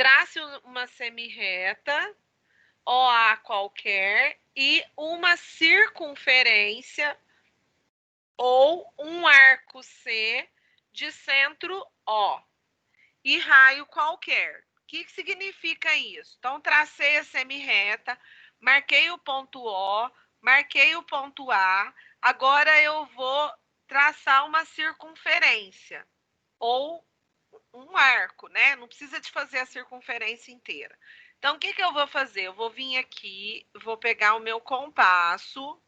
trace uma semirreta, OA qualquer, e uma circunferência ou um arco C de centro O e raio qualquer. O que significa isso? Então, tracei a semirreta, marquei o ponto O, marquei o ponto A, agora eu vou traçar uma circunferência ou um arco, né? Não precisa de fazer a circunferência inteira. Então, o que eu vou fazer? Eu vou vir aqui, vou pegar o meu compasso,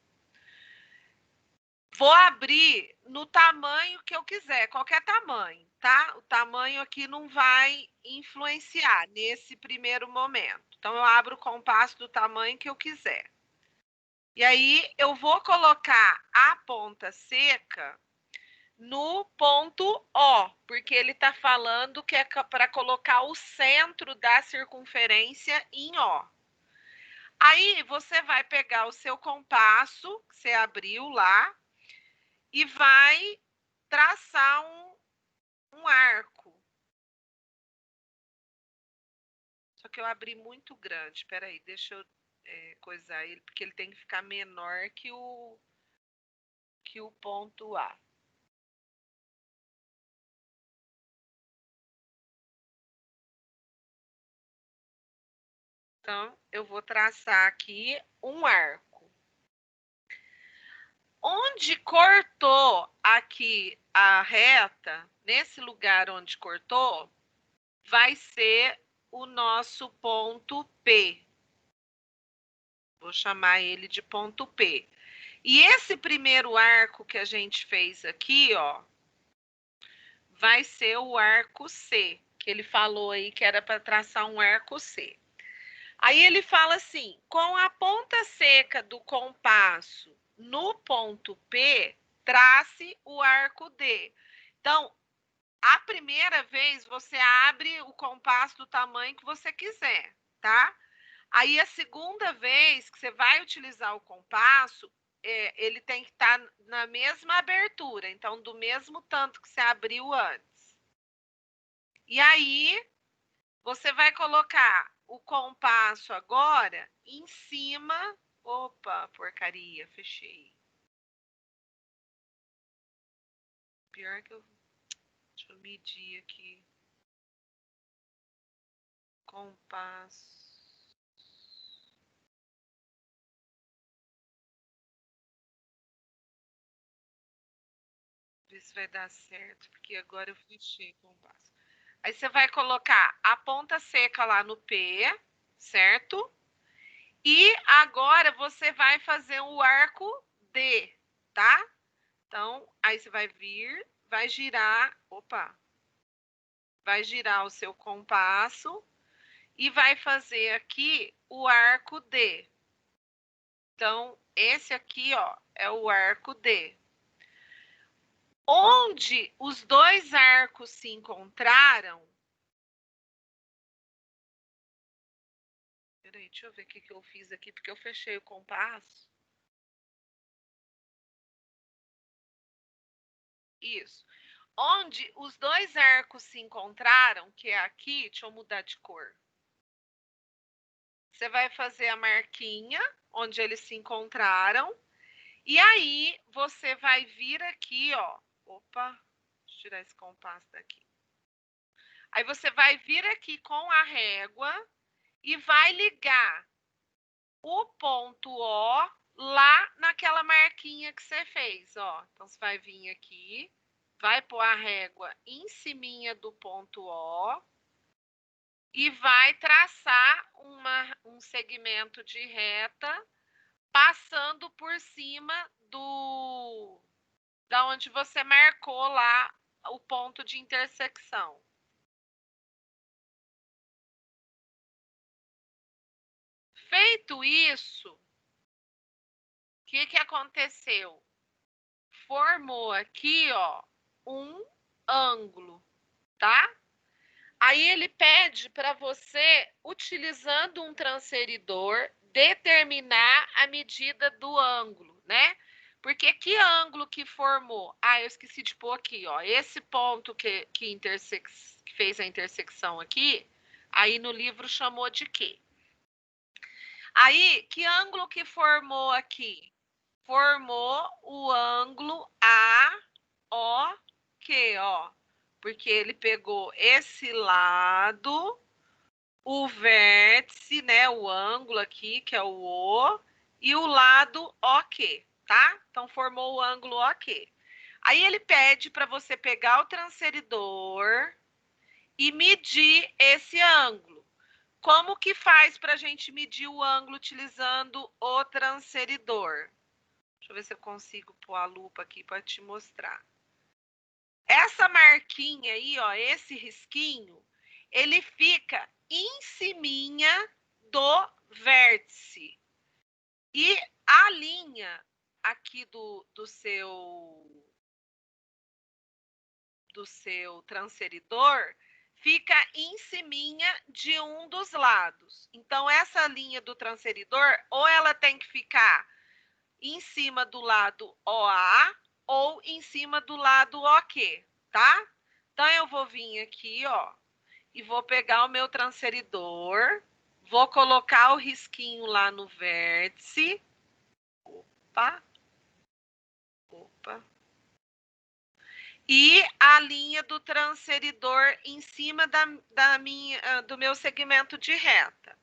vou abrir no tamanho que eu quiser, qualquer tamanho, tá? O tamanho aqui não vai influenciar nesse primeiro momento. Então, eu abro o compasso do tamanho que eu quiser. E aí, eu vou colocar a ponta seca no ponto O, porque ele está falando que é para colocar o centro da circunferência em O. Aí, você vai pegar o seu compasso, que você abriu lá, e vai traçar um arco. Só que eu abri muito grande. Espera aí, deixa eu coisar ele, porque ele tem que ficar menor que o ponto A. Então, eu vou traçar aqui um arco. Onde cortou aqui a reta, nesse lugar onde cortou, vai ser o nosso ponto P. Vou chamar ele de ponto P. E esse primeiro arco que a gente fez aqui, ó, vai ser o arco C, que ele falou aí que era para traçar um arco C. Aí ele fala assim, com a ponta seca do compasso no ponto P, trace o arco D. Então, a primeira vez você abre o compasso do tamanho que você quiser, tá? Aí a segunda vez que você vai utilizar o compasso, ele tem que estar na mesma abertura, então do mesmo tanto que você abriu antes. E aí você vai colocar o compasso agora em cima. Opa, porcaria, fechei. Pior que eu. Deixa eu medir aqui. Compasso. Ver se vai dar certo, porque agora eu fechei o compasso. Aí você vai colocar a ponta seca lá no P, certo? E agora você vai fazer o arco D, tá? Então, aí você vai vir, vai girar, opa, vai girar o seu compasso e vai fazer aqui o arco D. Então, esse aqui, ó, é o arco D. Onde os dois arcos se encontraram. Peraí, deixa eu ver o que eu fiz aqui, porque eu fechei o compasso. Isso. Onde os dois arcos se encontraram, que é aqui, deixa eu mudar de cor. Você vai fazer a marquinha onde eles se encontraram. E aí, você vai vir aqui, ó. Opa, deixa eu tirar esse compasso daqui. Aí, você vai vir aqui com a régua e vai ligar o ponto O lá naquela marquinha que você fez, ó. Então, você vai vir aqui, vai pôr a régua em cima do ponto O e vai traçar um segmento de reta passando por cima da onde você marcou lá o ponto de intersecção. Feito isso, o que aconteceu? Formou aqui, ó, um ângulo, tá? Aí ele pede para você, utilizando um transferidor, determinar a medida do ângulo, né? Porque que ângulo que formou? Ah, eu esqueci de pôr aqui, ó. Esse ponto que fez a intersecção aqui, Aí no livro chamou de quê? Aí, que ângulo que formou aqui? Formou o ângulo AOQ, ó. Porque ele pegou esse lado, o vértice, né, o ângulo aqui, que é o O, e o lado OQ, tá? Então, formou o ângulo OQ. Aí ele pede para você pegar o transferidor e medir esse ângulo. Como que faz para a gente medir o ângulo utilizando o transferidor? Deixa eu ver se eu consigo pôr a lupa aqui para te mostrar. Essa marquinha aí, ó, esse risquinho, ele fica em ciminha do vértice. E a linha aqui do seu transferidor fica em ciminha de um dos lados. Então, essa linha do transferidor, ou ela tem que ficar em cima do lado OA ou em cima do lado OQ, tá? Então, eu vou vir aqui, ó, e vou pegar o meu transferidor, vou colocar o risquinho lá no vértice. Opa. Opa. E a linha do transferidor em cima do meu segmento de reta.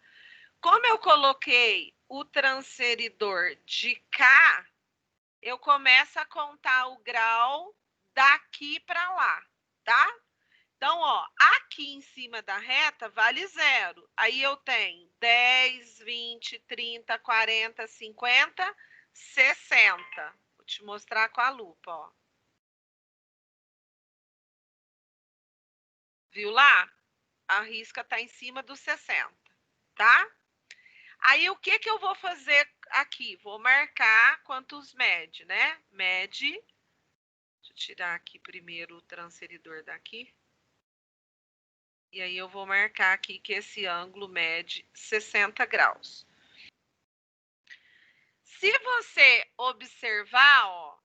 Como eu coloquei o transferidor de cá, eu começo a contar o grau daqui para lá, tá? Então, ó, aqui em cima da reta vale 0. Aí eu tenho 10, 20, 30, 40, 50, 60. Vou te mostrar com a lupa, ó. Viu lá? A risca está em cima dos 60, tá? Aí, o que que eu vou fazer aqui? Vou marcar quantos mede, né? Mede. Deixa eu tirar aqui primeiro o transferidor daqui. E aí, eu vou marcar aqui que esse ângulo mede 60 graus. Se você observar, ó,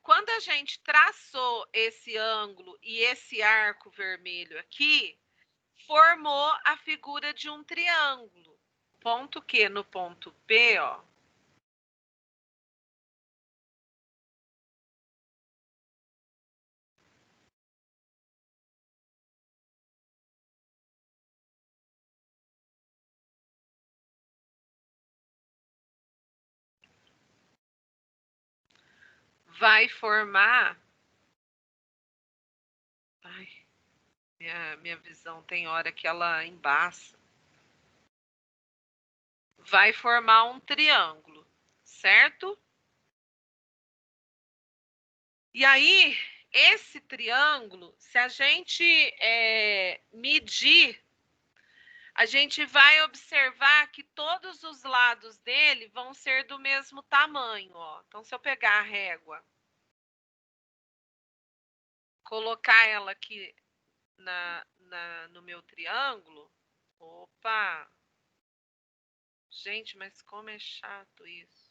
quando a gente traçou esse ângulo e esse arco vermelho aqui, formou a figura de um triângulo. Ponto Q no ponto P, ó. Vai formar. Ai, minha visão tem hora que ela embaça. Vai formar um triângulo, certo? E aí, esse triângulo, se a gente medir, a gente vai observar que todos os lados dele vão ser do mesmo tamanho, ó. Então, se eu pegar a régua, colocar ela aqui no meu triângulo, opa! Gente, mas como é chato isso.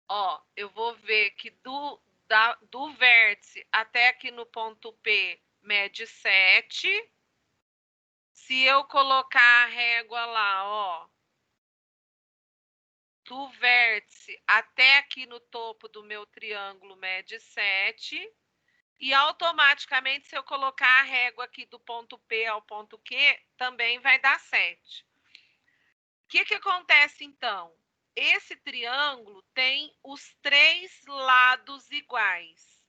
Ó, eu vou ver que do vértice até aqui no ponto P mede 7. Se eu colocar a régua lá, ó, do vértice até aqui no topo do meu triângulo mede 7. E automaticamente, se eu colocar a régua aqui do ponto P ao ponto Q, também vai dar 7. O que acontece, então? Esse triângulo tem os 3 lados iguais.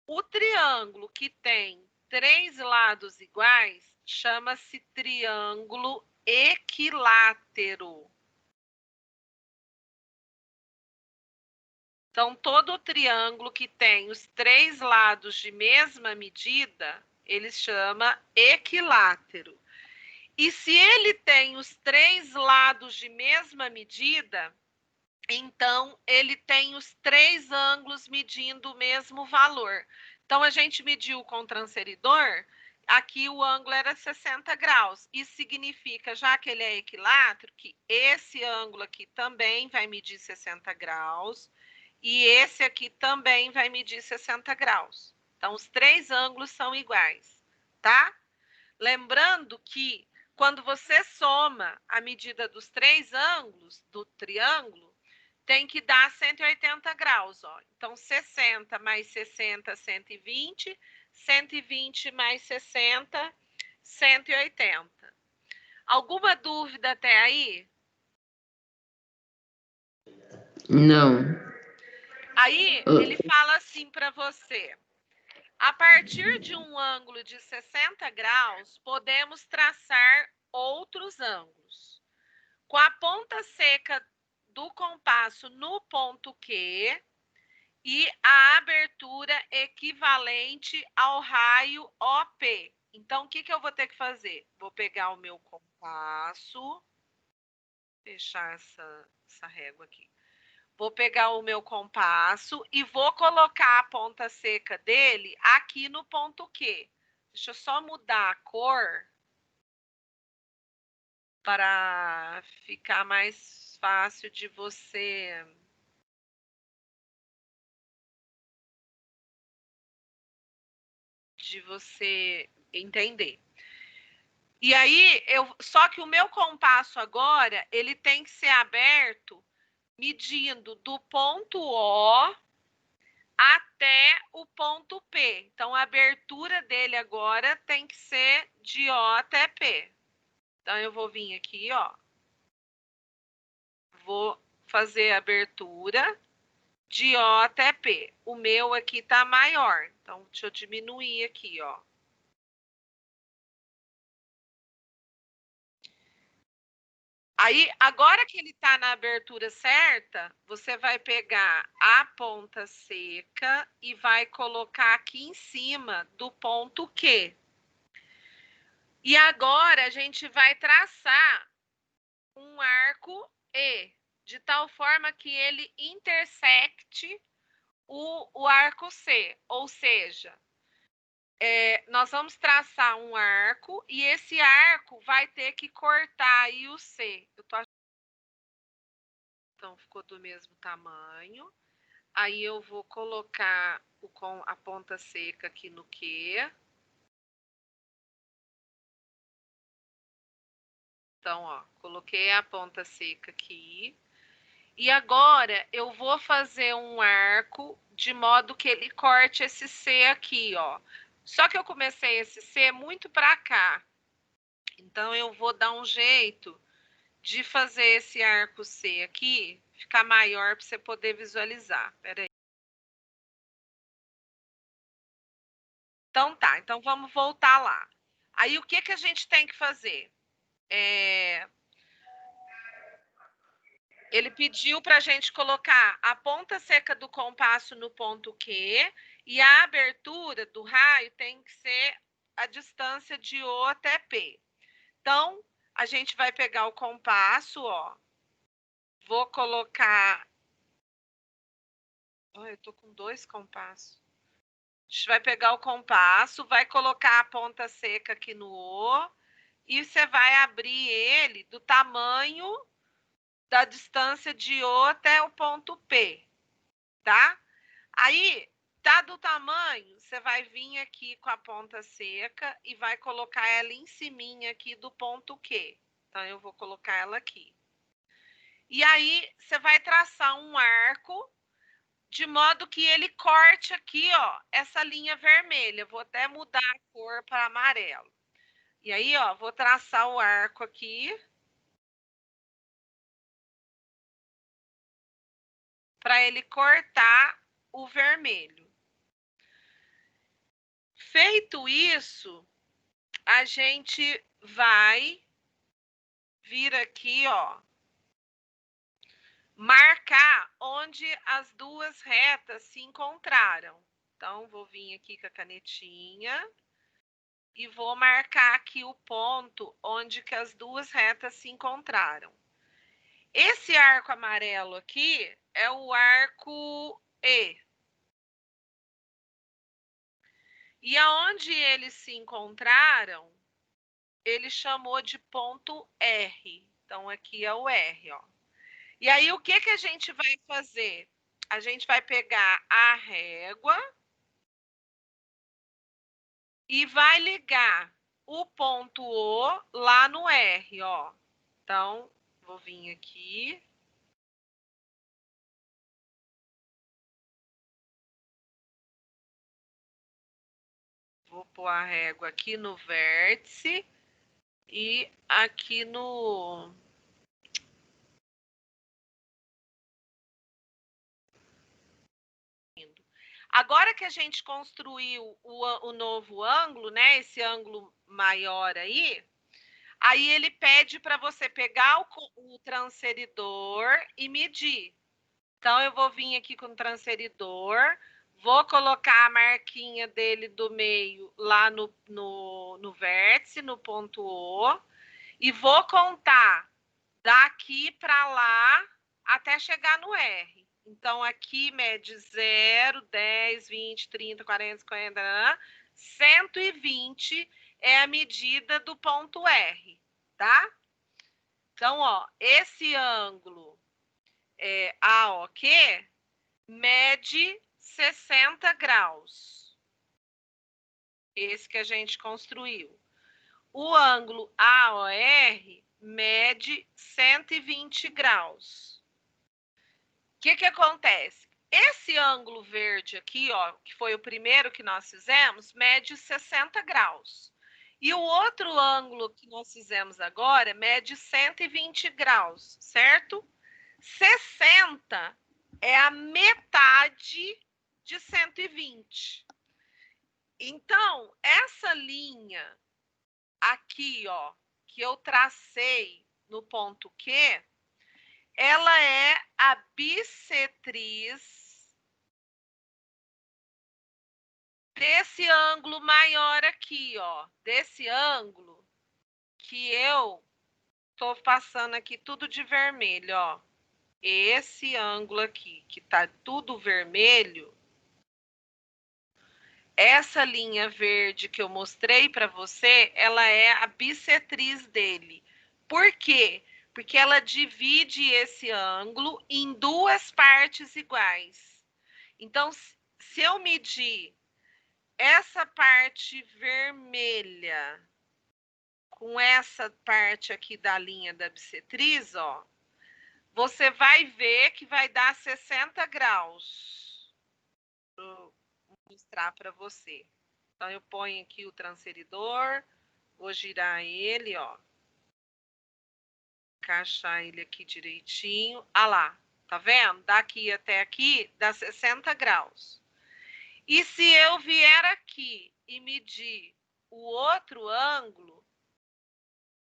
O triângulo que tem 3 lados iguais chama-se triângulo equilátero. Então, todo triângulo que tem os 3 lados de mesma medida, ele chama equilátero. E se ele tem os 3 lados de mesma medida, então ele tem os 3 ângulos medindo o mesmo valor. Então, a gente mediu com o transferidor, aqui o ângulo era 60 graus. Isso significa, já que ele é equilátero, que esse ângulo aqui também vai medir 60 graus. E esse aqui também vai medir 60 graus. Então, os três ângulos são iguais, tá? Lembrando que quando você soma a medida dos três ângulos do triângulo, tem que dar 180 graus, ó. Então, 60 mais 60, 120. 120 mais 60, 180. Alguma dúvida até aí? Não. Aí, ele fala assim para você. A partir de um ângulo de 60 graus, podemos traçar outros ângulos. Com a ponta seca do compasso no ponto Q e a abertura equivalente ao raio OP. Então, o que eu vou ter que fazer? Vou pegar o meu compasso, fechar essa régua aqui. Vou pegar o meu compasso e vou colocar a ponta seca dele aqui no ponto Q. Deixa eu só mudar a cor para ficar mais fácil de você entender. E aí, só que o meu compasso agora, ele tem que ser aberto medindo do ponto O até o ponto P. Então, a abertura dele agora tem que ser de O até P. Então, eu vou vir aqui, ó. Vou fazer a abertura de O até P. O meu aqui tá maior. Então, deixa eu diminuir aqui, ó. Aí, agora que ele está na abertura certa, você vai pegar a ponta seca e vai colocar aqui em cima do ponto Q. E agora a gente vai traçar um arco E, de tal forma que ele intersecte o arco C. Ou seja, nós vamos traçar um arco e esse arco vai ter que cortar aí o C. Então, ficou do mesmo tamanho. Aí eu vou colocar a ponta seca aqui no Q. Então, ó, coloquei a ponta seca aqui. E agora eu vou fazer um arco de modo que ele corte esse C aqui, ó. Só que eu comecei esse C muito para cá. Então, eu vou dar um jeito de fazer esse arco C aqui ficar maior para você poder visualizar. Peraí. Então tá, então vamos voltar lá. Aí o que a gente tem que fazer? Ele pediu para a gente colocar a ponta seca do compasso no ponto Q e a abertura do raio tem que ser a distância de O até P. Então, a gente vai pegar o compasso, ó. Vou colocar... Oh, eu tô com dois compassos. A gente vai pegar o compasso, vai colocar a ponta seca aqui no O e você vai abrir ele do tamanho da distância de O até o ponto P, tá? Aí, tá do tamanho, você vai vir aqui com a ponta seca e vai colocar ela em cima aqui do ponto Q. Então, eu vou colocar ela aqui. E aí, você vai traçar um arco de modo que ele corte aqui, ó, essa linha vermelha. Vou até mudar a cor para amarelo. E aí, ó, vou traçar o arco aqui para ele cortar o vermelho. Feito isso, a gente vai vir aqui, ó, marcar onde as duas retas se encontraram. Então, vou vir aqui com a canetinha e vou marcar aqui o ponto onde que as duas retas se encontraram. Esse arco amarelo aqui é o arco E. E aonde eles se encontraram, ele chamou de ponto R. Então, aqui é o R, ó. E aí, o que a gente vai fazer? A gente vai pegar a régua e vai ligar o ponto O lá no R, ó. Então, vou vir aqui. Vou pôr a régua aqui no vértice e aqui no... Agora que a gente construiu o novo ângulo, né? Esse ângulo maior aí ele pede para você pegar o transferidor e medir. Então, eu vou vir aqui com o transferidor, vou colocar a marquinha dele do meio lá no vértice, no ponto O, e vou contar daqui para lá até chegar no R. Então, aqui mede 0, 10, 20, 30, 40, 50, 120 é a medida do ponto R, tá? Então, ó, esse ângulo AOQ mede 60 graus. Esse que a gente construiu. O ângulo AOR mede 120 graus. O que acontece? Esse ângulo verde aqui, ó, que foi o primeiro que nós fizemos, mede 60 graus. E o outro ângulo que nós fizemos agora mede 120 graus, certo? 60 é a metade de 120. Então, essa linha aqui, ó, que eu tracei no ponto Q, ela é a bissetriz desse ângulo maior aqui, ó, desse ângulo que eu tô passando aqui tudo de vermelho, ó. Esse ângulo aqui, que tá tudo vermelho, essa linha verde que eu mostrei para você, ela é a bissetriz dele. Por quê? Porque ela divide esse ângulo em duas partes iguais. Então, se eu medir essa parte vermelha com essa parte aqui da linha da bissetriz, ó, você vai ver que vai dar 60 graus. Vou mostrar para você. Então, eu ponho aqui o transferidor, vou girar ele, ó. Encaixar ele aqui direitinho. Ah lá, tá vendo? Daqui até aqui dá 60 graus. E se eu vier aqui e medir o outro ângulo,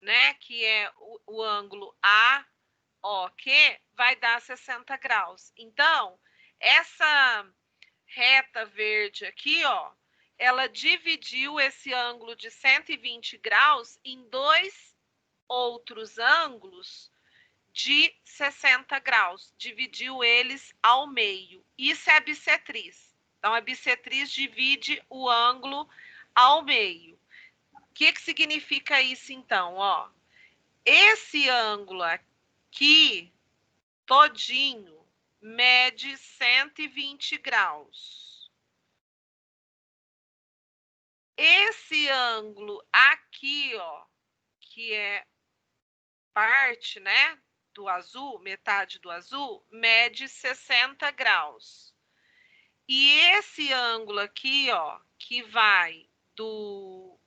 né, que é o ângulo AOQ, vai dar 60 graus. Então, essa reta verde aqui, ó, ela dividiu esse ângulo de 120 graus em dois outros ângulos de 60 graus. Dividiu eles ao meio. Isso é a bissetriz. Então, a bissetriz divide o ângulo ao meio. O que significa isso, então? Ó, esse ângulo aqui, todinho, mede 120 graus. Esse ângulo aqui, ó, que é parte, né, do azul, metade do azul, mede 60 graus. E esse ângulo aqui, ó, que vai do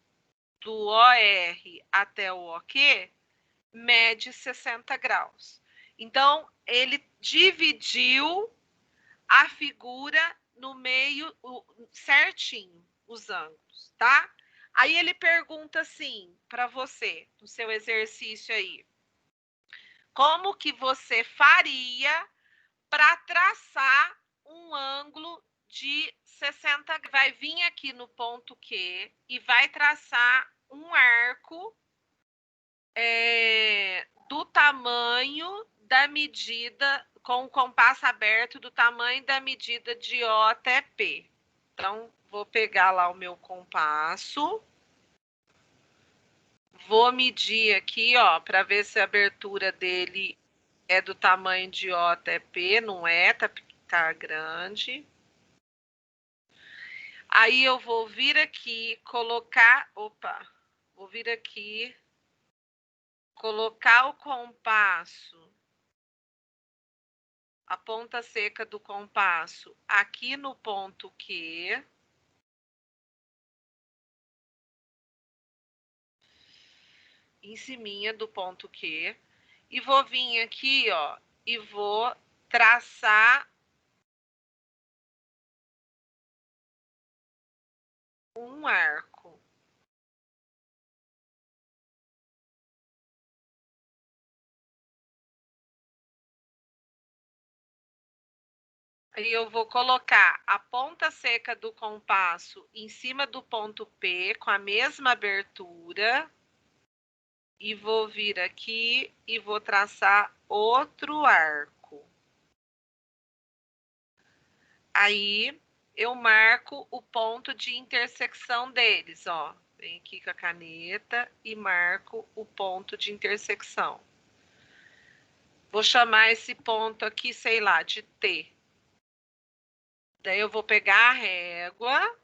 OR até o OQ, mede 60 graus. Então, ele dividiu a figura no meio certinho, os ângulos, tá? Aí ele pergunta assim para você, no seu exercício aí, como que você faria para traçar um ângulo de 60 graus? Vai vir aqui no ponto Q e vai traçar um arco do tamanho da medida, com o compasso aberto do tamanho da medida de O até P. Então, vou pegar lá o meu compasso. Vou medir aqui, ó, para ver se a abertura dele é do tamanho de O até P. Não é, tá grande. Aí eu vou vir aqui, colocar... Opa! Vou vir aqui, colocar o compasso, a ponta seca do compasso aqui no ponto Q. Em cima do ponto Q. E vou vir aqui, ó, e vou traçar um arco. Aí eu vou colocar a ponta seca do compasso em cima do ponto P, com a mesma abertura. E vou vir aqui e vou traçar outro arco. Aí eu marco o ponto de intersecção deles, ó. Venho aqui com a caneta e marco o ponto de intersecção. Vou chamar esse ponto aqui, sei lá, de T. Daí eu vou pegar a régua.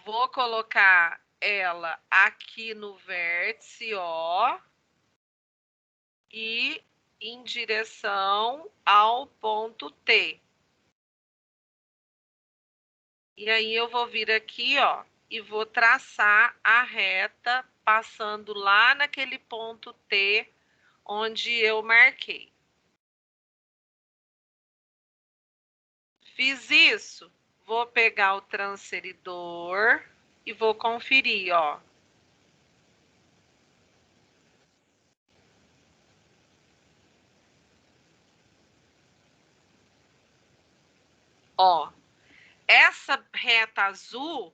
Vou colocar ela aqui no vértice, ó. E em direção ao ponto T. E aí eu vou vir aqui, ó, e vou traçar a reta passando lá naquele ponto T onde eu marquei. Fiz isso, vou pegar o transferidor e vou conferir, ó. Ó, essa reta azul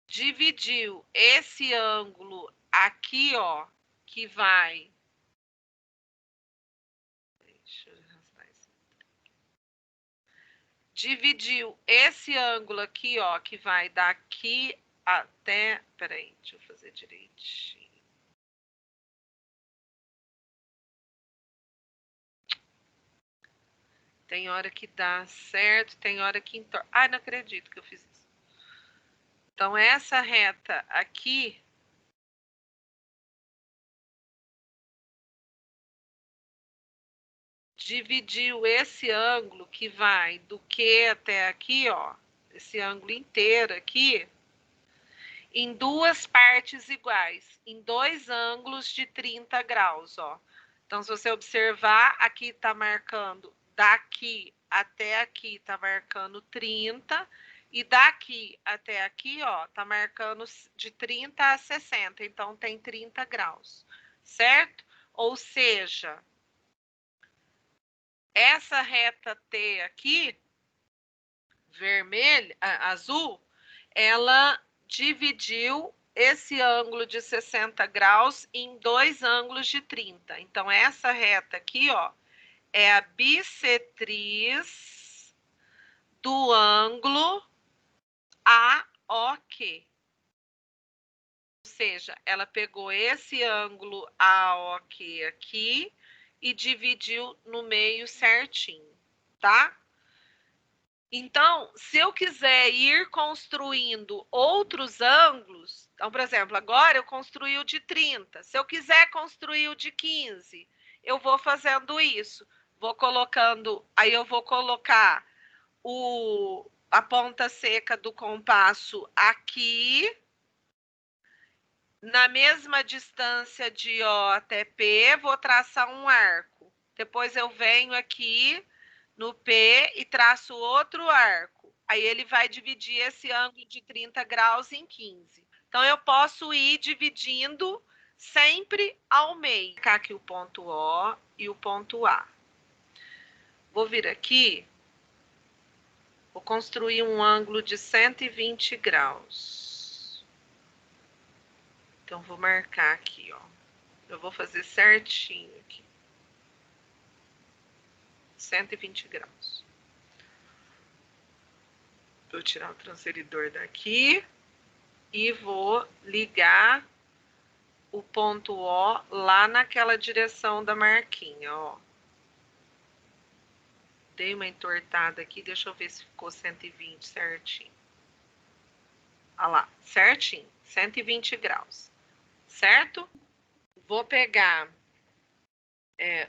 dividiu esse ângulo aqui, ó, que vai... Deixa eu arrastar isso. Dividiu esse ângulo aqui, ó, que vai daqui até... Peraí, deixa eu fazer direitinho. Tem hora que dá certo, tem hora que entorta. Ai, não acredito que eu fiz isso. Então, essa reta aqui dividiu esse ângulo que vai do Q até aqui, ó, esse ângulo inteiro aqui, em duas partes iguais, em dois ângulos de 30 graus, ó. Então, se você observar, aqui está marcando daqui até aqui, está marcando 30, e daqui até aqui, ó, tá marcando de 30 a 60, então tem 30 graus, certo? Ou seja, essa reta T aqui, vermelha, azul, ela dividiu esse ângulo de 60 graus em dois ângulos de 30. Então, essa reta aqui, ó, é a bissetriz do ângulo AOQ. Ou seja, ela pegou esse ângulo AOQ aqui e dividiu no meio certinho, tá? Então, se eu quiser ir construindo outros ângulos, então, por exemplo, agora eu construí o de 30. Se eu quiser construir o de 15, eu vou fazendo isso. Vou colocando, aí eu vou colocar a ponta seca do compasso aqui, na mesma distância de O até P, vou traçar um arco. Depois eu venho aqui no P e traço outro arco. Aí ele vai dividir esse ângulo de 30 graus em 15. Então, eu posso ir dividindo sempre ao meio. Vou colocar aqui o ponto O e o ponto A. Vou vir aqui, vou construir um ângulo de 120 graus. Então, vou marcar aqui, ó. Eu vou fazer certinho aqui. 120 graus. Vou tirar o transferidor daqui e vou ligar o ponto O lá naquela direção da marquinha, ó. dei uma entortada aqui, deixa eu ver se ficou 120 certinho. Olha lá, certinho, 120 graus, certo? Vou pegar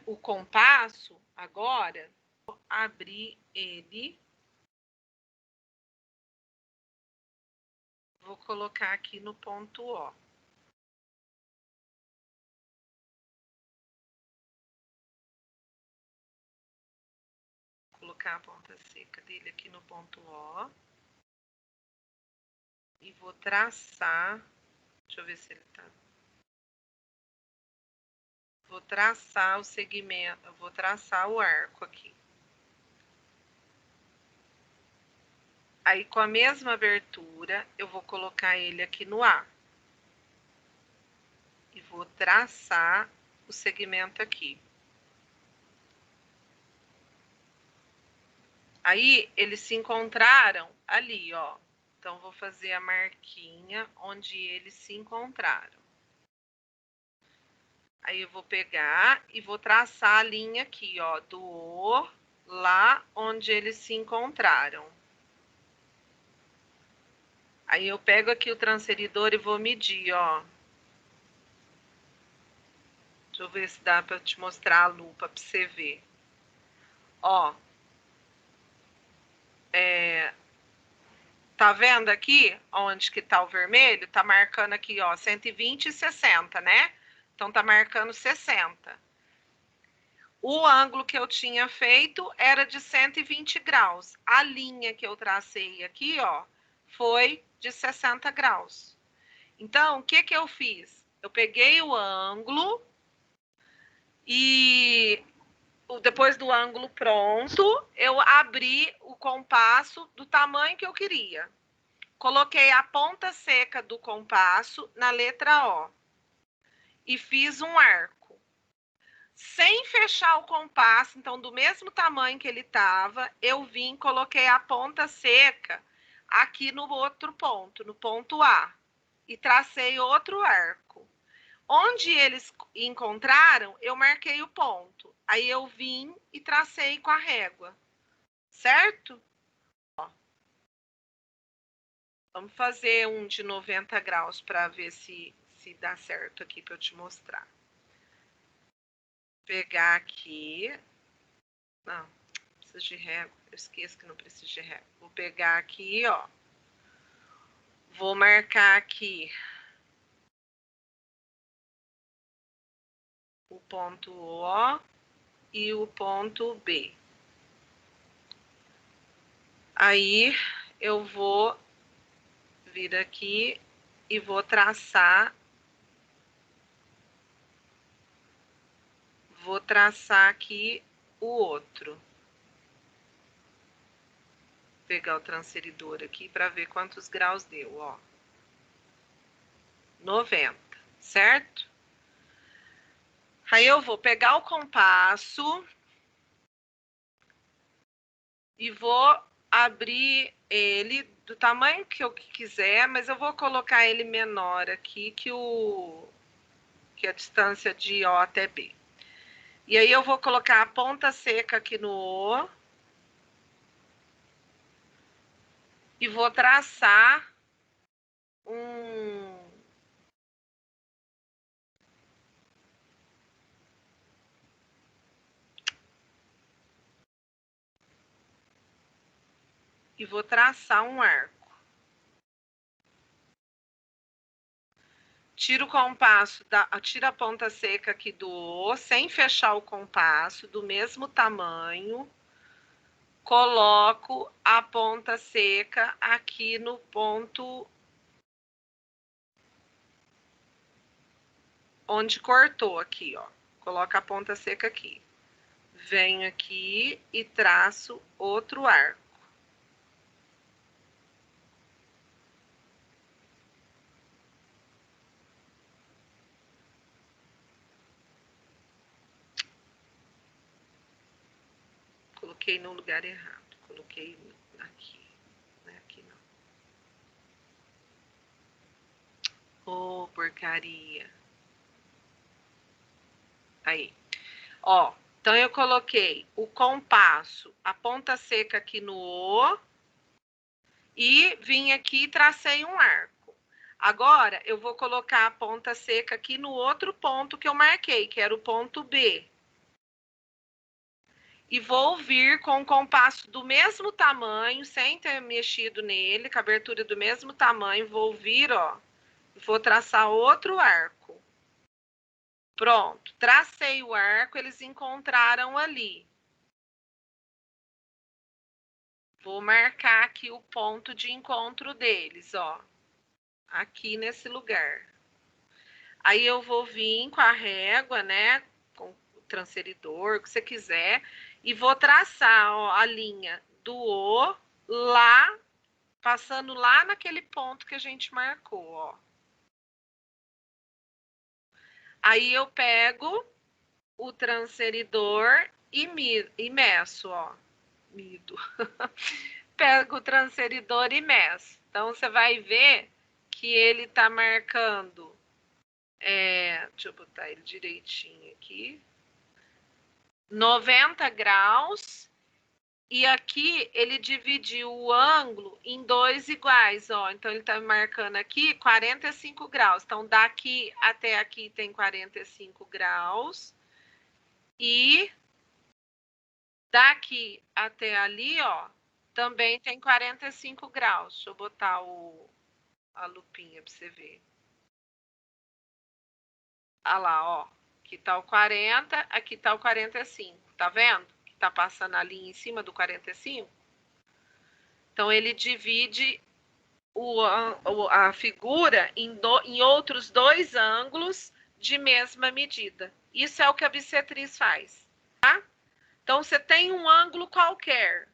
o compasso agora, vou abrir ele. Vou colocar aqui no ponto O. Vou colocar a ponta seca dele aqui no ponto O. E vou traçar. Deixa eu ver se ele tá. Vou traçar o segmento, vou traçar o arco aqui. Aí, com a mesma abertura, eu vou colocar ele aqui no A. E vou traçar o segmento aqui. Aí, eles se encontraram ali, ó. Então, vou fazer a marquinha onde eles se encontraram. Aí, eu vou pegar e vou traçar a linha aqui, ó, do O, lá onde eles se encontraram. Aí, eu pego aqui o transferidor e vou medir, ó. Deixa eu ver se dá para te mostrar a lupa para você ver. Ó. Tá vendo aqui onde que tá o vermelho? Tá marcando aqui, ó, 120 e 60, né? Então, tá marcando 60. O ângulo que eu tinha feito era de 120 graus. A linha que eu tracei aqui, ó, foi de 60 graus. Então, o que que eu fiz? Eu peguei o ângulo e depois do ângulo pronto, eu abri o compasso do tamanho que eu queria. Coloquei a ponta seca do compasso na letra O e fiz um arco. Sem fechar o compasso, então do mesmo tamanho que ele estava, eu vim e coloquei a ponta seca aqui no outro ponto, no ponto A, e tracei outro arco. Onde eles encontraram, eu marquei o ponto. Aí eu vim e tracei com a régua, certo? Ó. Vamos fazer um de 90 graus para ver se dá certo aqui para eu te mostrar. Pegar aqui. Não, preciso de régua. Eu esqueço que não preciso de régua. Vou pegar aqui, ó. Vou marcar aqui o ponto O e o ponto B. Aí eu vou vir aqui e vou traçar. Vou traçar aqui o outro. Vou pegar o transferidor aqui para ver quantos graus deu, ó. 90, certo? Aí eu vou pegar o compasso e vou abrir ele do tamanho que eu quiser, mas eu vou colocar ele menor aqui que a distância de O até B. E aí eu vou colocar a ponta seca aqui no O e vou traçar e vou traçar um arco. Tiro o compasso, tiro a ponta seca aqui do O, sem fechar o compasso, do mesmo tamanho. Coloco a ponta seca aqui no ponto onde cortou aqui, ó. Coloco a ponta seca aqui. Venho aqui e traço outro arco. Coloquei no lugar errado. Coloquei aqui. Não é aqui, não. Ô, porcaria. Aí. Ó, Então, eu coloquei o compasso, a ponta seca aqui no O, e vim aqui e tracei um arco. Agora, eu vou colocar a ponta seca aqui no outro ponto que eu marquei, que era o ponto B. E vou vir com o compasso do mesmo tamanho, sem ter mexido nele, com a abertura do mesmo tamanho, vou vir, ó, e vou traçar outro arco. Pronto, tracei o arco, eles encontraram ali. Vou marcar aqui o ponto de encontro deles, ó. Aqui nesse lugar. Aí eu vou vir com a régua, né? Com o transferidor, o que você quiser. E vou traçar, ó, a linha do O lá, passando lá naquele ponto que a gente marcou, ó. Aí eu pego o transferidor e meço, ó. Mido. Pego o transferidor e meço. Então, você vai ver que ele tá marcando... deixa eu botar ele direitinho aqui. 90 graus. E aqui ele dividiu o ângulo em dois iguais, ó. Então, ele tá marcando aqui 45 graus. Então, daqui até aqui tem 45 graus. E daqui até ali, ó, também tem 45 graus. Deixa eu botar a lupinha para você ver. Olha lá, ó. Aqui tá o 40, aqui tá o 45. Tá vendo? Que tá passando a linha em cima do 45. Então, ele divide a figura em outros dois ângulos de mesma medida. Isso é o que a bissetriz faz, tá? Então, você tem um ângulo qualquer.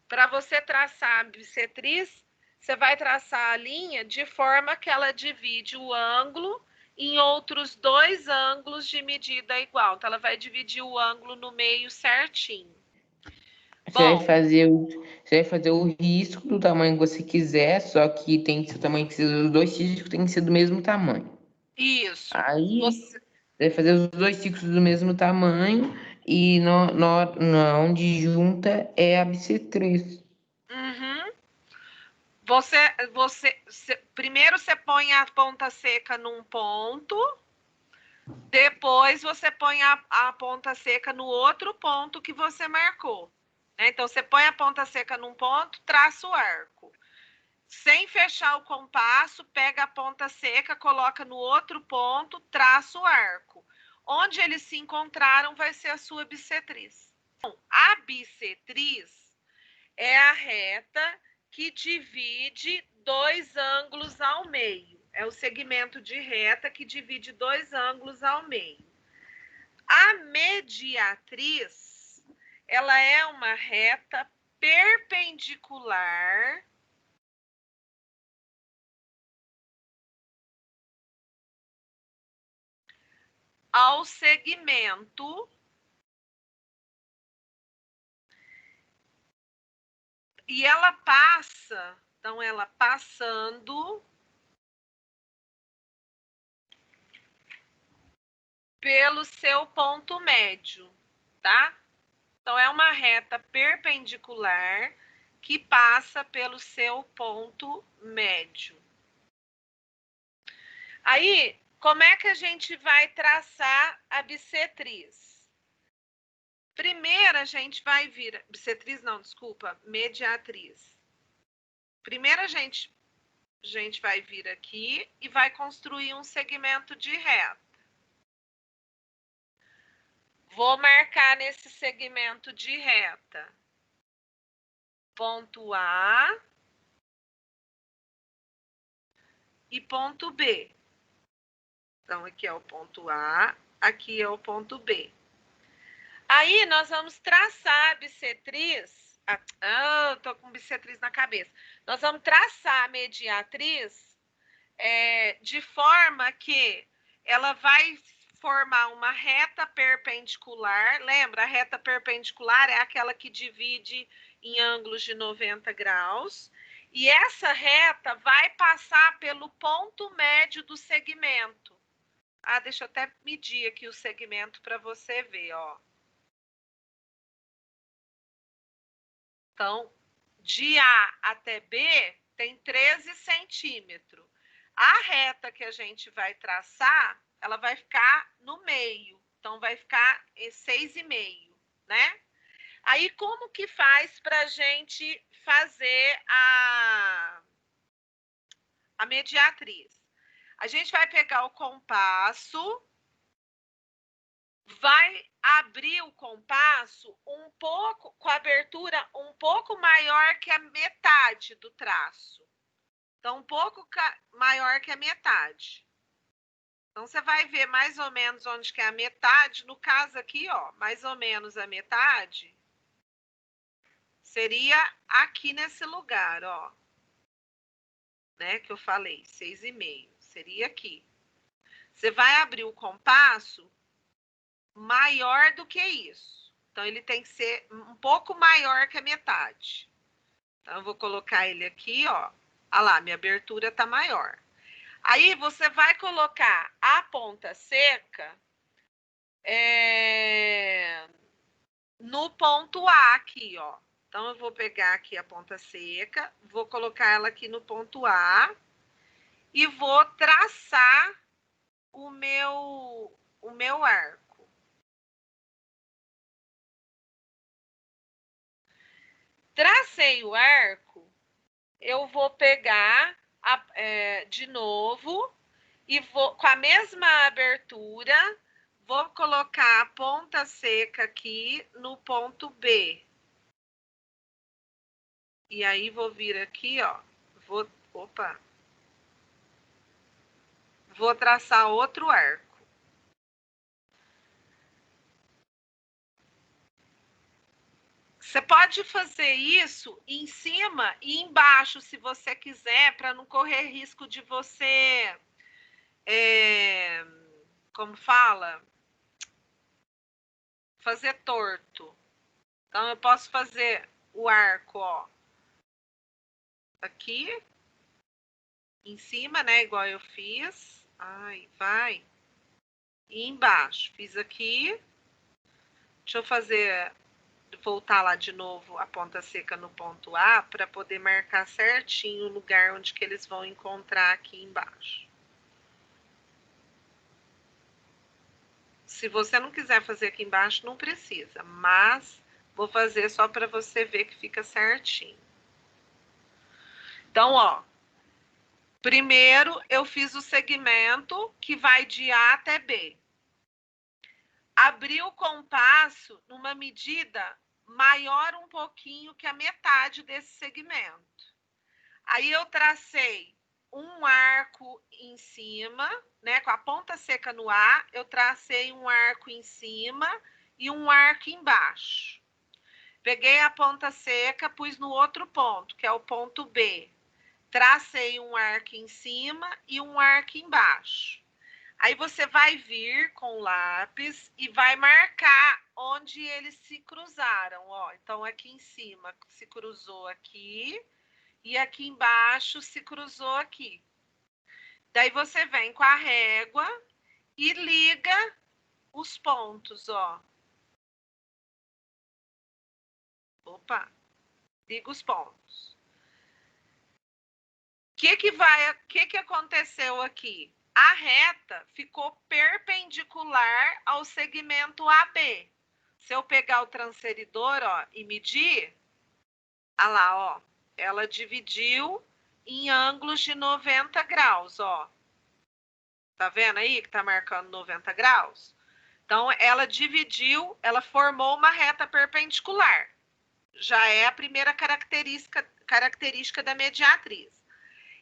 Para você traçar a bissetriz, você vai traçar a linha de forma que ela divide o ângulo em outros dois ângulos de medida igual. Então, ela vai dividir o ângulo no meio certinho. Você vai fazer o risco do tamanho que você quiser, só que tem que ser o tamanho que precisa, os dois riscos tem que ser do mesmo tamanho. Isso. Aí você vai fazer os dois ciclos do mesmo tamanho e onde junta é a bissetriz. Uhum. Primeiro você põe a ponta seca num ponto, depois você põe a ponta seca no outro ponto que você marcou. Né? Então, você põe a ponta seca num ponto, traça o arco. Sem fechar o compasso, pega a ponta seca, coloca no outro ponto, traça o arco. Onde eles se encontraram vai ser a sua bissetriz. Então, a bissetriz é a reta que divide dois ângulos ao meio. É o segmento de reta que divide dois ângulos ao meio. A mediatriz, ela é uma reta perpendicular ao segmento e ela passa, então ela passando pelo seu ponto médio, tá? Então, é uma reta perpendicular que passa pelo seu ponto médio. Aí, como é que a gente vai traçar a bissetriz? Primeiro, a gente vai vir... Bissetriz não, desculpa, mediatriz. Primeiro, a gente vai vir aqui e vai construir um segmento de reta. Vou marcar nesse segmento de reta ponto A e ponto B. Então, aqui é o ponto A, aqui é o ponto B. Aí, nós vamos traçar a bissetriz. Eu tô com bissetriz na cabeça. Nós vamos traçar a mediatriz de forma que ela vai formar uma reta perpendicular. Lembra, a reta perpendicular é aquela que divide em ângulos de 90 graus. E essa reta vai passar pelo ponto médio do segmento. Deixa eu até medir aqui o segmento para você ver, ó. Então, de A até B tem 13 centímetros. A reta que a gente vai traçar, ela vai ficar no meio. Então, vai ficar 6,5, né? Aí, como que faz para a gente fazer a mediatriz? A gente vai pegar o compasso, vai abrir o compasso um pouco, com a abertura um pouco maior que a metade do traço. Então, um pouco maior que a metade. Então, você vai ver mais ou menos onde que é a metade. No caso aqui, ó, mais ou menos a metade seria aqui nesse lugar, ó. Né, que eu falei, 6,5. Seria aqui. Você vai abrir o compasso maior do que isso. Então, ele tem que ser um pouco maior que a metade. Então, eu vou colocar ele aqui, ó. Olha lá, minha abertura tá maior. Aí, você vai colocar a ponta seca no ponto A aqui, ó. Então, eu vou pegar aqui a ponta seca, vou colocar ela aqui no ponto A e vou traçar o meu arco. Tracei o arco, eu vou pegar de novo e vou, com a mesma abertura, vou colocar a ponta seca aqui no ponto B. E aí, vou vir aqui, ó. Vou traçar outro arco. Você pode fazer isso em cima e embaixo, se você quiser, para não correr risco de você, como fala? Fazer torto. Então, eu posso fazer o arco, ó, aqui, em cima, né, igual eu fiz. Ai, vai. E embaixo. Fiz aqui. Deixa eu fazer, voltar lá de novo a ponta seca no ponto A, para poder marcar certinho o lugar onde que eles vão encontrar aqui embaixo. Se você não quiser fazer aqui embaixo, não precisa, mas vou fazer só para você ver que fica certinho. Então, ó, primeiro eu fiz o segmento que vai de A até B. Abri o compasso numa medida maior um pouquinho que a metade desse segmento. Aí eu tracei um arco em cima, né? Com a ponta seca no A, eu tracei um arco em cima e um arco embaixo. Peguei a ponta seca, pus no outro ponto, que é o ponto B. Tracei um arco em cima e um arco embaixo. Aí você vai vir com o lápis e vai marcar onde eles se cruzaram, ó. Então, aqui em cima se cruzou aqui e aqui embaixo se cruzou aqui. Daí você vem com a régua e liga os pontos, ó. Opa, liga os pontos. O que aconteceu aqui? A reta ficou perpendicular ao segmento AB. Se eu pegar o transferidor, ó, e medir, olha lá, ó, ela dividiu em ângulos de 90 graus, ó. Tá vendo aí que tá marcando 90 graus? Então, ela dividiu, ela formou uma reta perpendicular. Já é a primeira característica da mediatriz.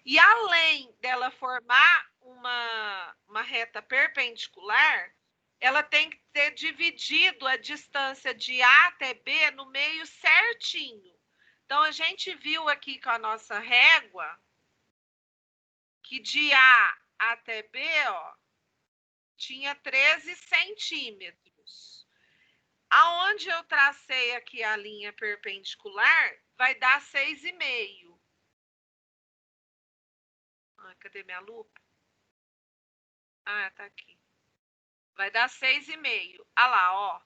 E além dela formar uma reta perpendicular, ela tem que ter dividido a distância de A até B no meio certinho. Então, a gente viu aqui com a nossa régua que de A até B, ó, tinha 13 centímetros. Aonde eu tracei aqui a linha perpendicular, vai dar 6,5. Ah, cadê minha lupa? Ah, tá aqui. Vai dar 6,5. Ah lá, ó.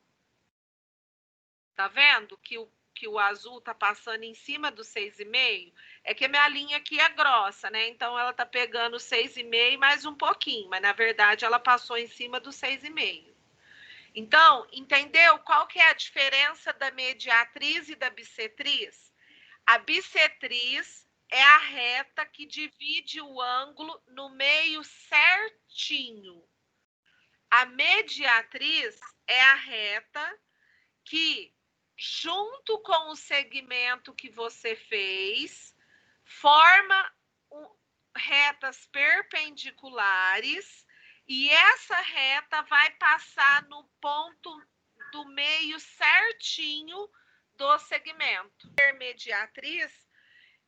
Tá vendo que que o azul tá passando em cima do 6,5? É que a minha linha aqui é grossa, né? Então, ela tá pegando 6,5 mais um pouquinho, mas, na verdade, ela passou em cima do 6,5. Então, entendeu qual que é a diferença da mediatriz e da bissetriz? A bissetriz é a reta que divide o ângulo no meio certinho. A mediatriz é a reta que, junto com o segmento que você fez, forma retas perpendiculares, e essa reta vai passar no ponto do meio certinho do segmento. A mediatriz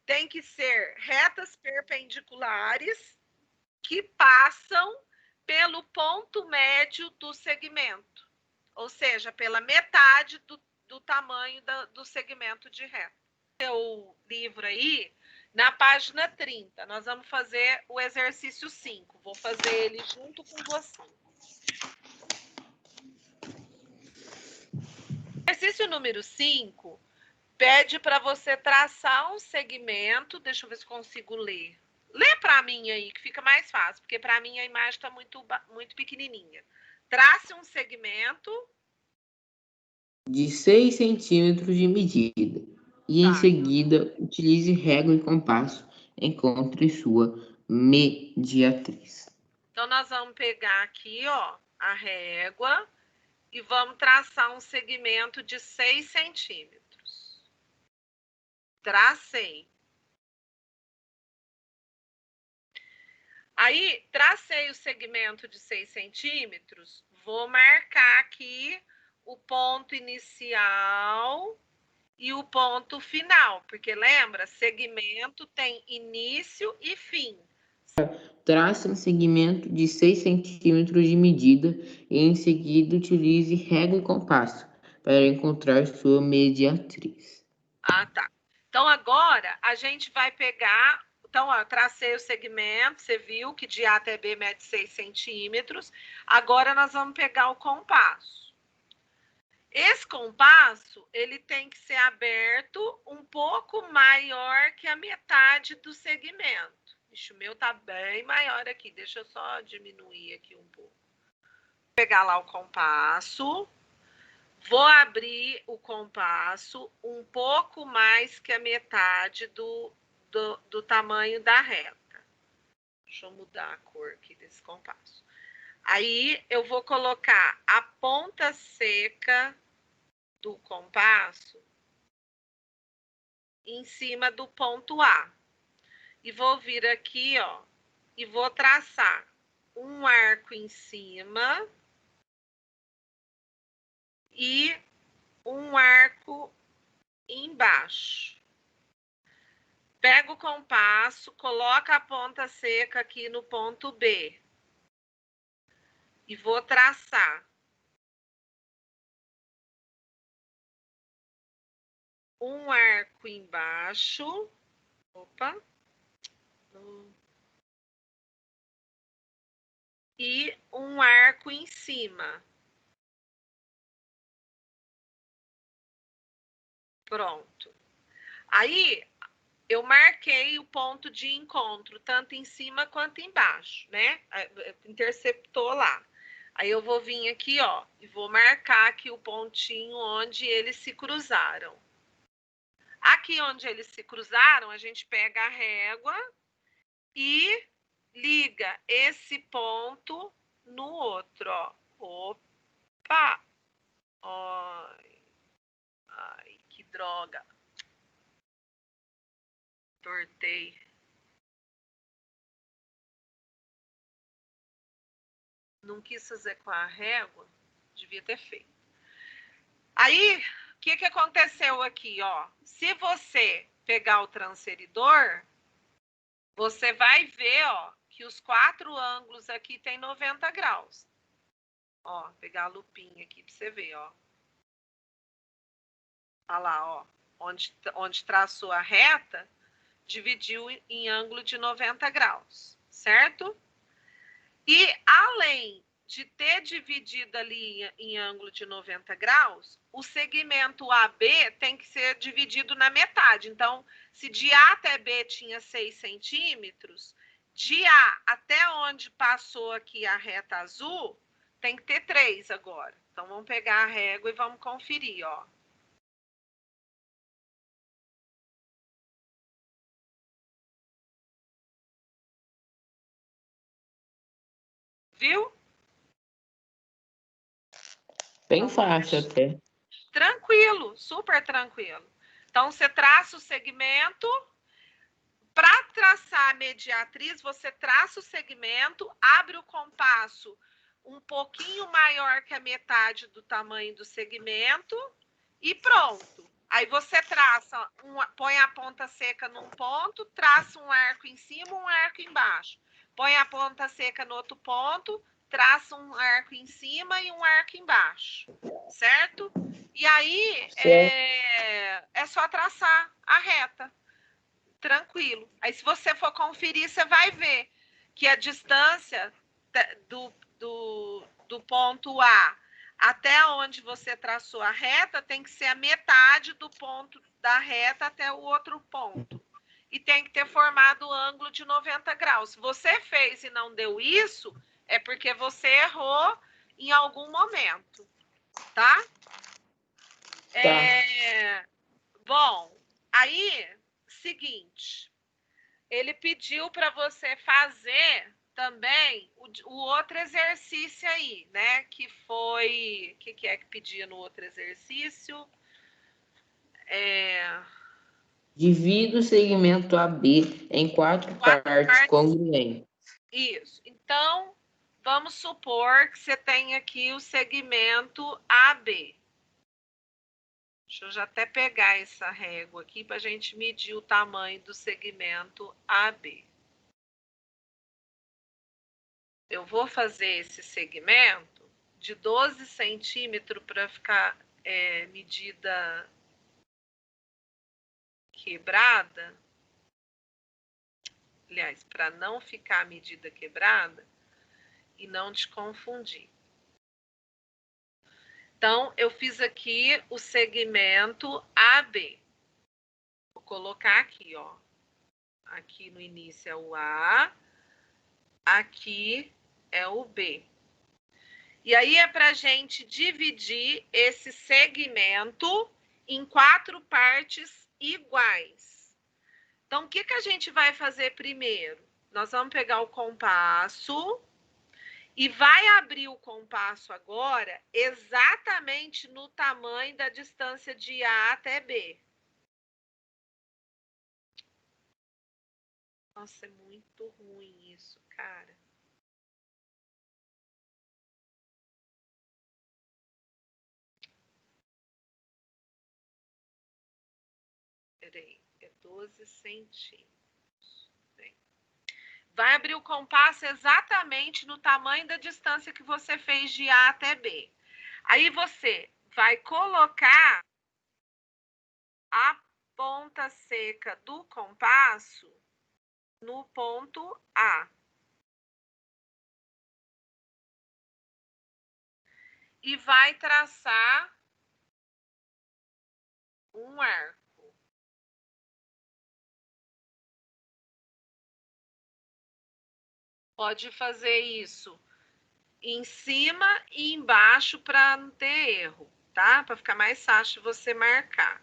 tem que ser retas perpendiculares que passam pelo ponto médio do segmento, ou seja, pela metade do tamanho do segmento de reta. O livro aí, na página 30, nós vamos fazer o exercício 5. Vou fazer ele junto com você. Exercício número 5 pede para você traçar um segmento. Deixa eu ver se consigo ler. Lê para mim aí, que fica mais fácil, porque para mim a imagem está muito pequenininha. Trace um segmento de 6 centímetros de medida e, em seguida, utilize régua e compasso. Encontre sua mediatriz. Então, nós vamos pegar aqui, ó, a régua e vamos traçar um segmento de 6 centímetros. Tracei. Aí, tracei o segmento de 6 centímetros, vou marcar aqui o ponto inicial e o ponto final, porque lembra, segmento tem início e fim. Trace um segmento de 6 centímetros de medida e, em seguida, utilize régua e compasso para encontrar sua mediatriz. Ah, tá. Então, agora, a gente vai pegar... Então, ó, tracei o segmento, você viu que de A até B mede 6 centímetros. Agora, nós vamos pegar o compasso. Esse compasso, ele tem que ser aberto um pouco maior que a metade do segmento. Ixi, o meu tá bem maior aqui. Deixa eu só diminuir aqui um pouco. Vou pegar lá o compasso. Vou abrir o compasso um pouco mais que a metade do tamanho da reta. Deixa eu mudar a cor aqui desse compasso. Aí, eu vou colocar a ponta seca do compasso em cima do ponto A. E vou vir aqui, ó, e vou traçar um arco em cima e um arco embaixo. Pega o compasso, coloca a ponta seca aqui no ponto B. E vou traçar um arco embaixo. Opa. E um arco em cima. Pronto. Aí, eu marquei o ponto de encontro, tanto em cima quanto embaixo, né? Interceptou lá. Aí eu vou vir aqui, ó, e vou marcar aqui o pontinho onde eles se cruzaram. Aqui onde eles se cruzaram, a gente pega a régua e liga esse ponto no outro, ó. Opa! Ai, ai, que droga. Tortei. Não quis fazer com a régua, devia ter feito. Aí, o que aconteceu aqui, ó? Se você pegar o transferidor, você vai ver, ó, que os 4 ângulos aqui tem 90 graus. Ó, pegar a lupinha aqui para você ver, ó. Olha lá, ó. Onde traçou a reta, dividiu em ângulo de 90 graus, certo? E além de ter dividido ali em ângulo de 90 graus, o segmento AB tem que ser dividido na metade. Então, se de A até B tinha 6 centímetros, de A até onde passou aqui a reta azul, tem que ter 3 agora. Então, vamos pegar a régua e vamos conferir, ó. Viu? Bem fácil até. Tranquilo, super tranquilo. Então, você traça o segmento. Para traçar a mediatriz, você traça o segmento, abre o compasso um pouquinho maior que a metade do tamanho do segmento e pronto. Aí você traça, põe a ponta seca num ponto, traça um arco em cima, um arco embaixo. Põe a ponta seca no outro ponto, traça um arco em cima e um arco embaixo, certo? E aí é só traçar a reta. Tranquilo. Aí, se você for conferir, você vai ver que a distância do ponto A até onde você traçou a reta tem que ser a metade do ponto da reta até o outro ponto. E tem que ter formado o ângulo de 90 graus. Se você fez e não deu isso, é porque você errou em algum momento, tá? Bom, aí, seguinte, ele pediu para você fazer também o outro exercício aí, né? Que foi... O que é que pedia no outro exercício? Divida o segmento AB em quatro partes congruentes. Isso. Então, vamos supor que você tem aqui o segmento AB. Deixa eu já até pegar essa régua aqui para a gente medir o tamanho do segmento AB. Eu vou fazer esse segmento de 12 centímetros para ficar medida quebrada. Aliás, para não ficar a medida quebrada e não te confundir. Então, eu fiz aqui o segmento AB. Vou colocar aqui, ó. Aqui no início é o A, aqui é o B. E aí é para a gente dividir esse segmento em 4 partes iguais. Então, o que a gente vai fazer primeiro? Nós vamos pegar o compasso e vai abrir o compasso agora exatamente no tamanho da distância de A até B. Nossa, é muito ruim isso, cara. Peraí, é 12 centímetros. Bem, vai abrir o compasso exatamente no tamanho da distância que você fez de A até B. Aí você vai colocar a ponta seca do compasso no ponto A. E vai traçar um arco. Pode fazer isso em cima e embaixo para não ter erro, tá? Para ficar mais fácil você marcar.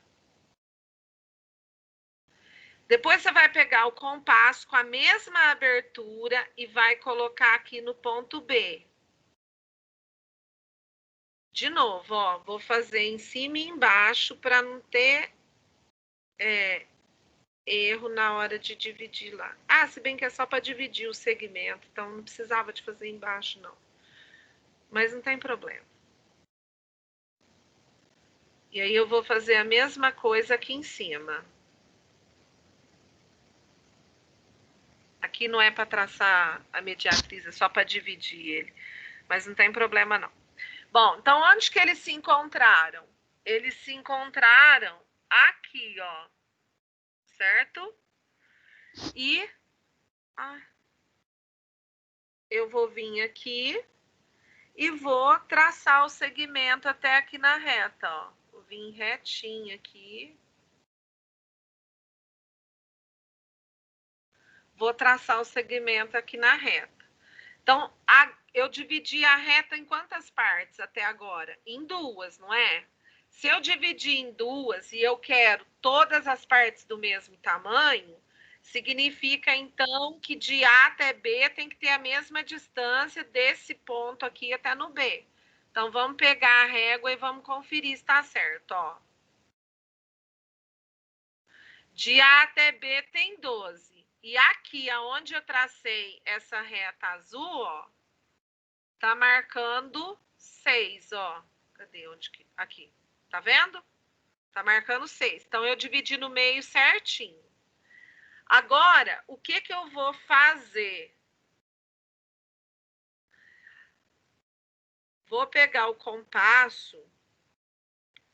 Depois você vai pegar o compasso com a mesma abertura e vai colocar aqui no ponto B. De novo, ó, vou fazer em cima e embaixo para não ter erro na hora de dividir lá. Ah, se bem que é só para dividir o segmento, então não precisava de fazer embaixo, não. Mas não tem problema. E aí eu vou fazer a mesma coisa aqui em cima. Aqui não é para traçar a mediatriz, é só para dividir ele. Mas não tem problema, não. Bom, então onde que eles se encontraram? Eles se encontraram aqui, ó. Certo? E eu vou vir aqui e vou traçar o segmento até aqui na reta, ó. Vou vir retinho aqui. Vou traçar o segmento aqui na reta. Então, eu dividi a reta em quantas partes até agora? Em duas, não é? Se eu dividir em duas e eu quero todas as partes do mesmo tamanho, significa, então, que de A até B tem que ter a mesma distância desse ponto aqui até no B. Então, vamos pegar a régua e vamos conferir se está certo, ó. De A até B tem 12. E aqui, aonde eu tracei essa reta azul, ó, tá marcando 6, ó. Cadê? Onde que? Aqui. Tá vendo? Tá marcando 6. Então, eu dividi no meio certinho. Agora, o que que eu vou fazer? Vou pegar o compasso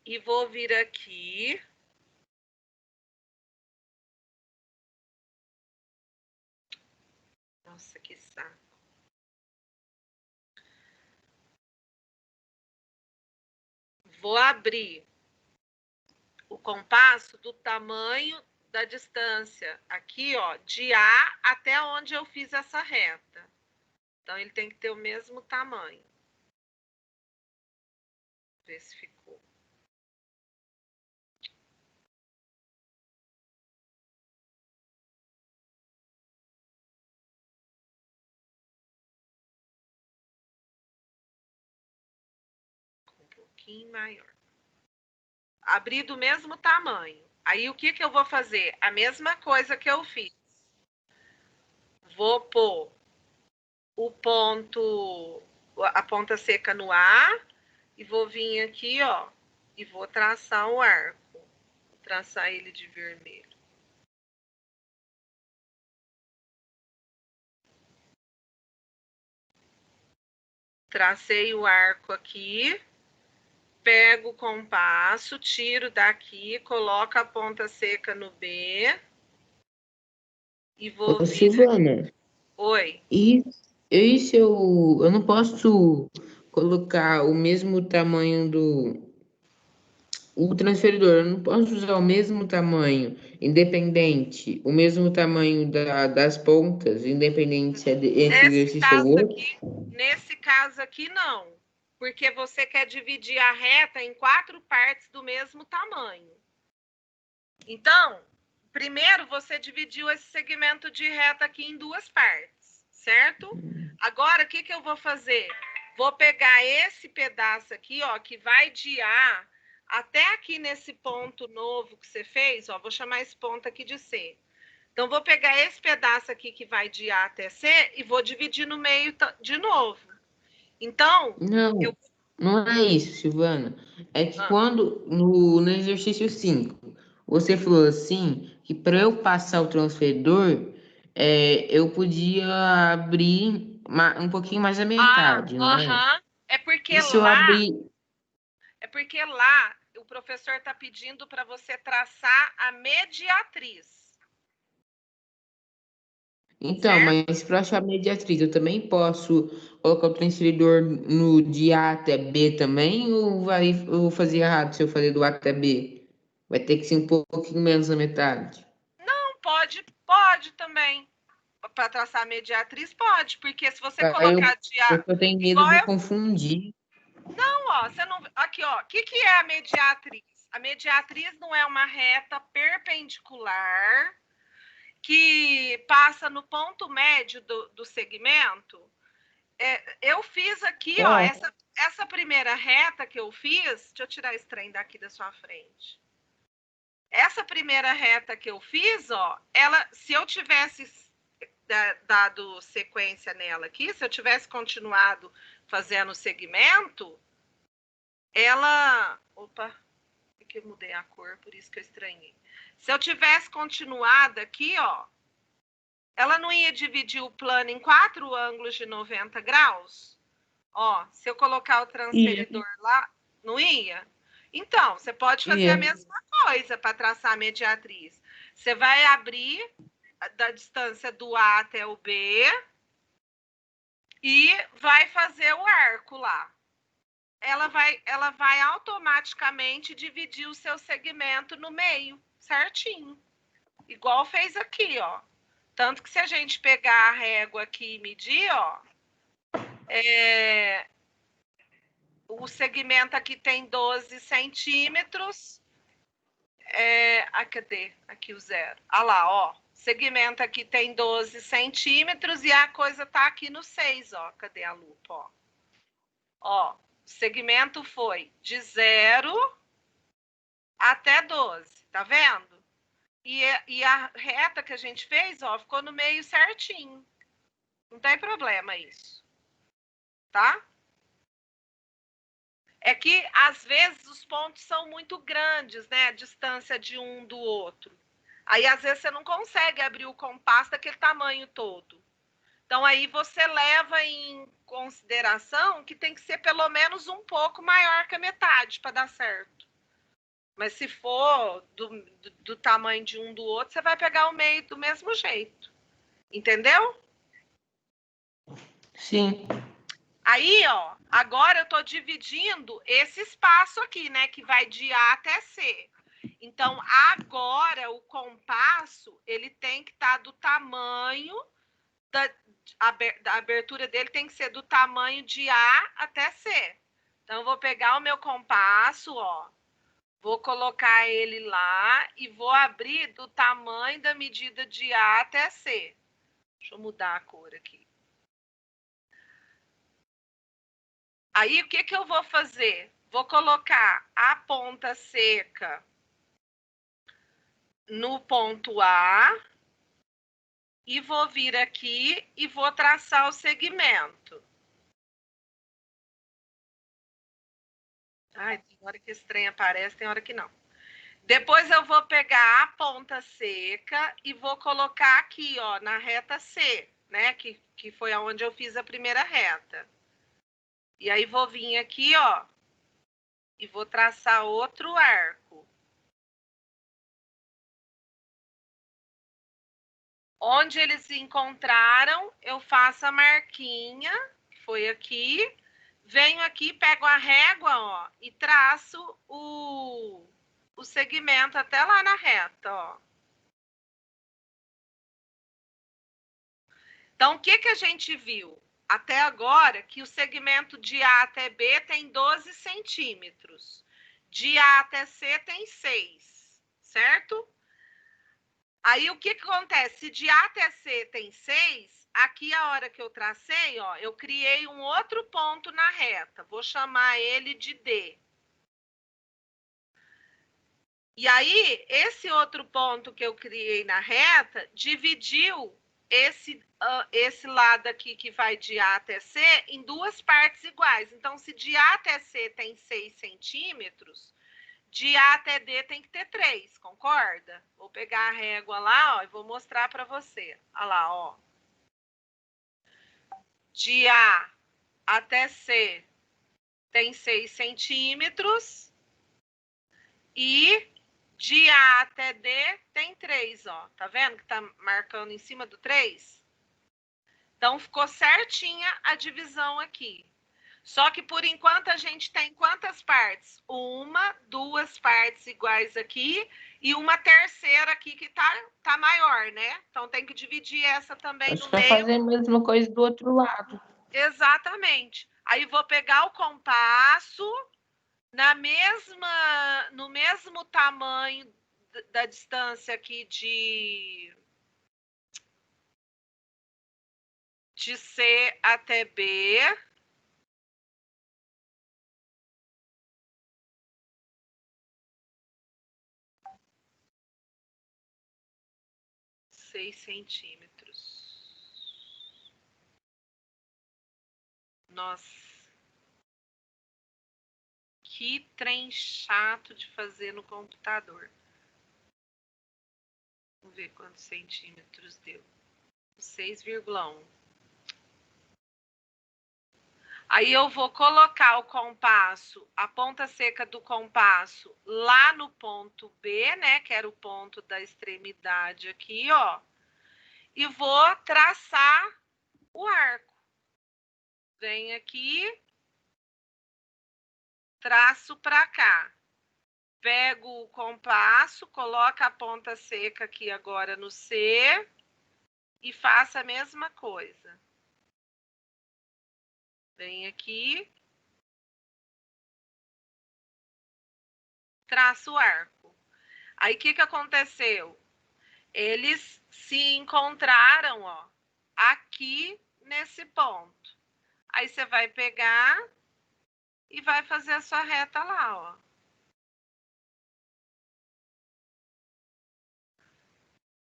e vou vir aqui. Nossa, que saco. Vou abrir o compasso do tamanho da distância aqui, ó, de A até onde eu fiz essa reta. Então, ele tem que ter o mesmo tamanho. Ver se ficou. Um pouquinho maior. Abrir do mesmo tamanho. Aí, o que que eu vou fazer? A mesma coisa que eu fiz. Vou pôr o ponto, a ponta seca no A, e vou vir aqui, ó, e vou traçar o arco. Vou traçar ele de vermelho. Tracei o arco aqui, pego o compasso, tiro daqui, coloco a ponta seca no B e vou Ô, vir. Silvana, Oi. e se eu não posso colocar o mesmo tamanho do o transferidor, eu não posso usar o mesmo tamanho, independente, o mesmo tamanho das pontas, independente se é entre exercício ou outro? Nesse caso aqui, não. Porque você quer dividir a reta em 4 partes do mesmo tamanho. Então, primeiro você dividiu esse segmento de reta aqui em 2 partes, certo? Agora, o que que eu vou fazer? Vou pegar esse pedaço aqui, ó, que vai de A até aqui nesse ponto novo que você fez, ó, vou chamar esse ponto aqui de C. Então, vou pegar esse pedaço aqui que vai de A até C e vou dividir no meio de novo. Então, Não, eu... não é isso, Silvana. É que Ah, quando no exercício 5 você falou assim que para eu passar o transferidor, eu podia abrir um pouquinho mais a metade, não é? é E se eu abrir. porque lá o professor está pedindo para você traçar a mediatriz, Então, certo? mas para achar mediatriz, eu também posso colocar o transferidor no de A até B também, ou vai eu fazer errado se eu fazer do A até B? Vai ter que ser um pouquinho menos da metade. Não, pode também. Para traçar a mediatriz, pode, porque se você Aí colocar de A, porque eu tenho medo igual de eu. confundir. Não, ó, você não. Aqui, ó, o que, que é a mediatriz? A mediatriz não é uma reta perpendicular que passa no ponto médio do segmento. Eu fiz aqui, ó, Ó, essa primeira reta que eu fiz. Deixa eu tirar esse trem daqui da sua frente. Essa primeira reta que eu fiz, ó, ela, se eu tivesse dado sequência nela aqui, se eu tivesse continuado fazendo o segmento, ela. Opa, é que eu mudei a cor, por isso que eu estranhei. Se eu tivesse continuado aqui, ó, ela não ia dividir o plano em 4 ângulos de 90 graus? Ó, se eu colocar o transferidor lá, não ia? Então, você pode fazer a ia. mesma coisa para traçar a mediatriz. Você vai abrir da distância do A até o B e vai fazer o arco lá. Ela vai automaticamente dividir o seu segmento no meio, certinho. Igual fez aqui, ó. Tanto que se a gente pegar a régua aqui e medir, ó, o segmento aqui tem 12 centímetros. Cadê? Aqui o zero. Ah lá, ó. Segmento aqui tem 12 centímetros e a coisa tá aqui no 6, ó. Cadê a lupa, ó? Ó, o segmento foi de 0 até 12, tá vendo? E a reta que a gente fez, ó, ficou no meio certinho. Não tem problema isso, tá? É que, às vezes, os pontos são muito grandes, né? A distância de um do outro. Aí, às vezes, você não consegue abrir o compasso daquele tamanho todo. Então, aí você leva em consideração que tem que ser pelo menos um pouco maior que a metade para dar certo. Mas se for do tamanho de um do outro, você vai pegar o meio do mesmo jeito. Entendeu? Sim. Aí, ó, agora eu estou dividindo esse espaço aqui, né? Que vai de A até C. Então, agora o compasso, ele tem que estar do tamanho da abertura dele tem que ser do tamanho de A até C. Então, eu vou pegar o meu compasso, ó, vou colocar ele lá e vou abrir do tamanho da medida de A até C. Deixa eu mudar a cor aqui. Aí, o que que eu vou fazer? Vou colocar a ponta seca no ponto A e vou vir aqui e vou traçar o segmento. Ai, tem hora que esse trem aparece, tem hora que não. Depois eu vou pegar a ponta seca e vou colocar aqui, ó, na reta C, né? Que foi aonde eu fiz a primeira reta. E aí vou vir aqui, ó, e vou traçar outro arco. Onde eles se encontraram, eu faço a marquinha, que foi aqui. Venho aqui, pego a régua, ó, e traço o segmento até lá na reta, ó. Então, o que que a gente viu? Até agora, que o segmento de A até B tem 12 centímetros. De A até C tem 6, certo? Aí, o que que acontece? Se de A até C tem 6, aqui a hora que eu tracei, ó, eu criei um outro ponto na reta. Vou chamar ele de D. E aí, esse outro ponto que eu criei na reta dividiu esse lado aqui que vai de A até C em duas partes iguais. Então, se de A até C tem 6 centímetros, de A até D tem que ter 3, concorda? Vou pegar a régua lá, ó, e vou mostrar para você. Olha lá, ó. De A até C tem 6 centímetros e de A até D tem 3, ó. Tá vendo que tá marcando em cima do 3? Então, ficou certinha a divisão aqui. Só que, por enquanto, a gente tem quantas partes? Uma, duas partes iguais aqui e uma terceira aqui que tá maior, né? Então, tem que dividir essa também É no só meio. fazer a mesma coisa do outro lado. Exatamente. Aí, vou pegar o compasso no mesmo tamanho da distância aqui de C até B. Seis centímetros. Nossa. Que trem chato de fazer no computador. Vamos ver quantos centímetros deu. 6,1. Aí eu vou colocar o compasso, a ponta seca do compasso lá no ponto B, né? Que era o ponto da extremidade aqui, ó. E vou traçar o arco. Vem aqui, traço para cá. Pego o compasso, coloco a ponta seca aqui agora no C e faço a mesma coisa. Vem aqui, traço o arco. Aí, o que aconteceu? Eles se encontraram, ó, aqui nesse ponto. Aí, você vai pegar e vai fazer a sua reta lá, ó.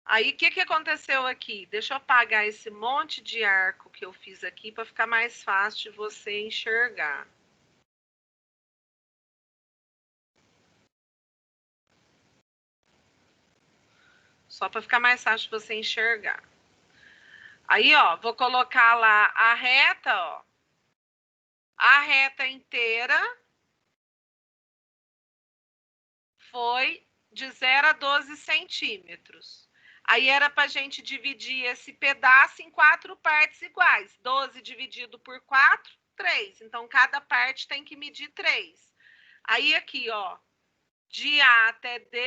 Aí, o que aconteceu aqui? Deixa eu apagar esse monte de arco que eu fiz aqui para ficar mais fácil de você enxergar. Só para ficar mais fácil de você enxergar. Aí, ó, vou colocar lá a reta, ó. A reta inteira foi de 0 a 12 centímetros. Aí era para a gente dividir esse pedaço em 4 partes iguais. 12 dividido por 4, 3. Então, cada parte tem que medir 3. Aí, aqui, ó, de A até D,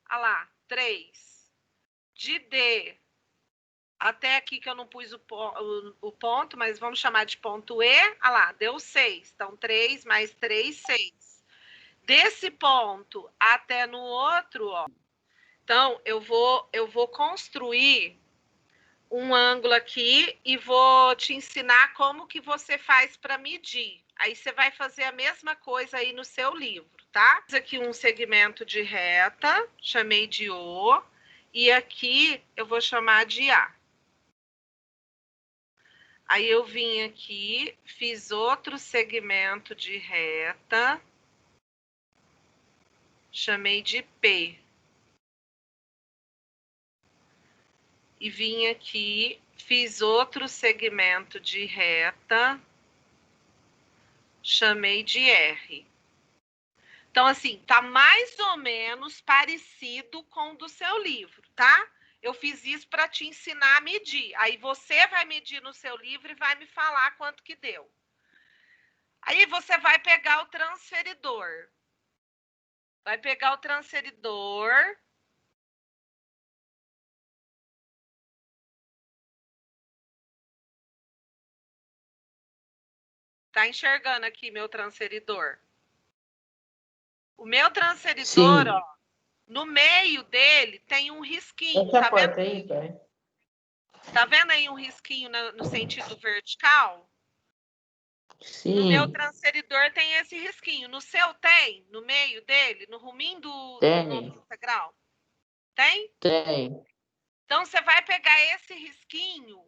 olha lá, 3. De D até aqui que eu não pus o ponto, mas vamos chamar de ponto E, olha lá, deu 6. Então, 3 mais 3, 6. Desse ponto até no outro, ó. Então, eu vou construir um ângulo aqui e vou te ensinar como que você faz para medir. Aí você vai fazer a mesma coisa aí no seu livro, tá? Fiz aqui um segmento de reta, chamei de O, e aqui eu vou chamar de A. Aí eu vim aqui, fiz outro segmento de reta, chamei de P. E vim aqui, fiz outro segmento de reta, chamei de R. Então, assim, tá mais ou menos parecido com o do seu livro, tá? Eu fiz isso para te ensinar a medir. Aí você vai medir no seu livro e vai me falar quanto que deu. Aí você vai pegar o transferidor. Vai pegar o transferidor. Tá enxergando aqui meu transferidor? O meu transferidor, Sim. ó, no meio dele tem um risquinho, Essa tá vendo? porta aí, pai. Tá vendo aí um risquinho no sentido vertical? No meu Sim, transferidor tem esse risquinho. No seu tem? No meio dele? No ruminho do tem, 90 graus? Tem? tem. Então, você vai pegar esse risquinho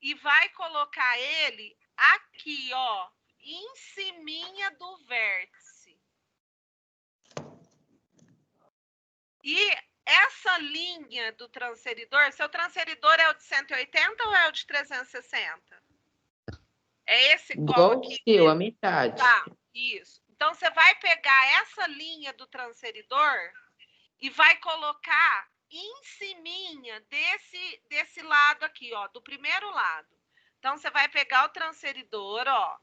e vai colocar ele aqui, ó, em ciminha do vértice. E essa linha do transferidor, seu transferidor é o de 180 ou é o de 360? É esse qual Igual o aqui? seu, a metade. Tá, isso. Então, você vai pegar essa linha do transferidor e vai colocar em ciminha desse lado aqui, ó, do primeiro lado. Então, você vai pegar o transferidor, ó,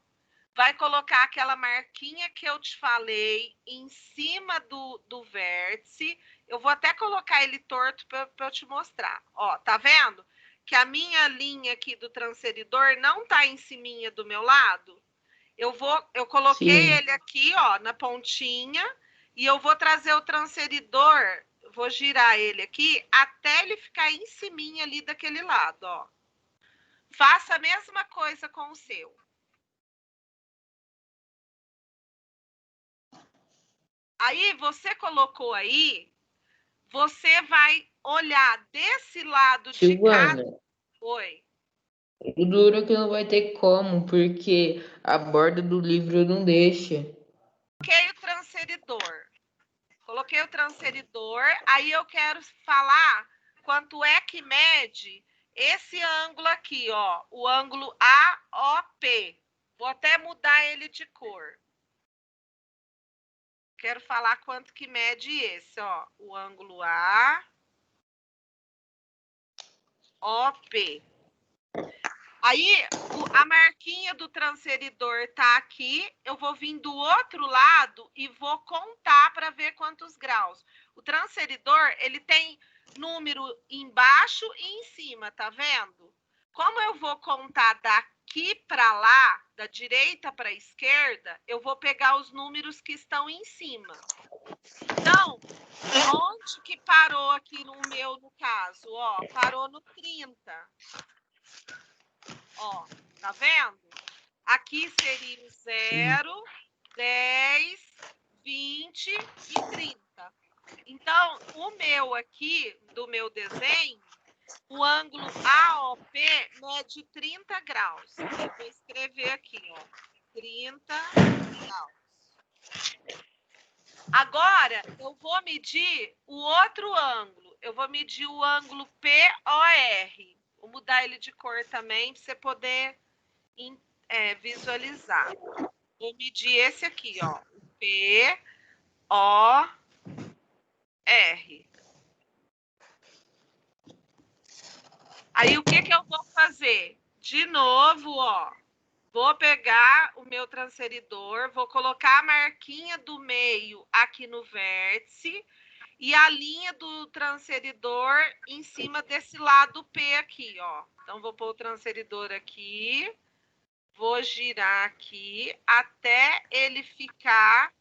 vai colocar aquela marquinha que eu te falei em cima do vértice. Eu vou até colocar ele torto para eu te mostrar. Ó, tá vendo? Que a minha linha aqui do transferidor não tá em ciminha do meu lado. Eu coloquei Sim, ele aqui, ó, na pontinha, e eu vou trazer o transferidor, vou girar ele aqui até ele ficar em ciminha ali daquele lado, ó. Faça a mesma coisa com o seu. Aí você colocou aí, você vai olhar desse lado de cá. Silvana, Oi. o duro é que não vai ter como, porque a borda do livro não deixa. Coloquei o transferidor. Coloquei o transferidor, aí eu quero falar quanto é que mede esse ângulo aqui, ó, o ângulo AOP. Vou até mudar ele de cor. Quero falar quanto que mede esse, ó, o ângulo AOP. Aí, a marquinha do transferidor tá aqui, eu vou vir do outro lado e vou contar para ver quantos graus. O transferidor, ele tem número embaixo e em cima, tá vendo? Como eu vou contar daqui para lá, da direita para a esquerda, eu vou pegar os números que estão em cima. Então, onde que parou aqui no meu, no caso? Ó, parou no 30. Ó, tá vendo? Aqui seria o 0, 10, 20 e 30. Então, o meu aqui, do meu desenho, o ângulo AOP mede 30 graus. Eu vou escrever aqui, ó, 30 graus. Agora, eu vou medir o outro ângulo. Eu vou medir o ângulo POR. Vou mudar ele de cor também, para você poder visualizar. Vou medir esse aqui, ó, POR. Aí, o que que eu vou fazer? De novo, ó, vou pegar o meu transferidor, vou colocar a marquinha do meio aqui no vértice e a linha do transferidor em cima desse lado P aqui, ó. Então, vou pôr o transferidor aqui, vou girar aqui até ele ficar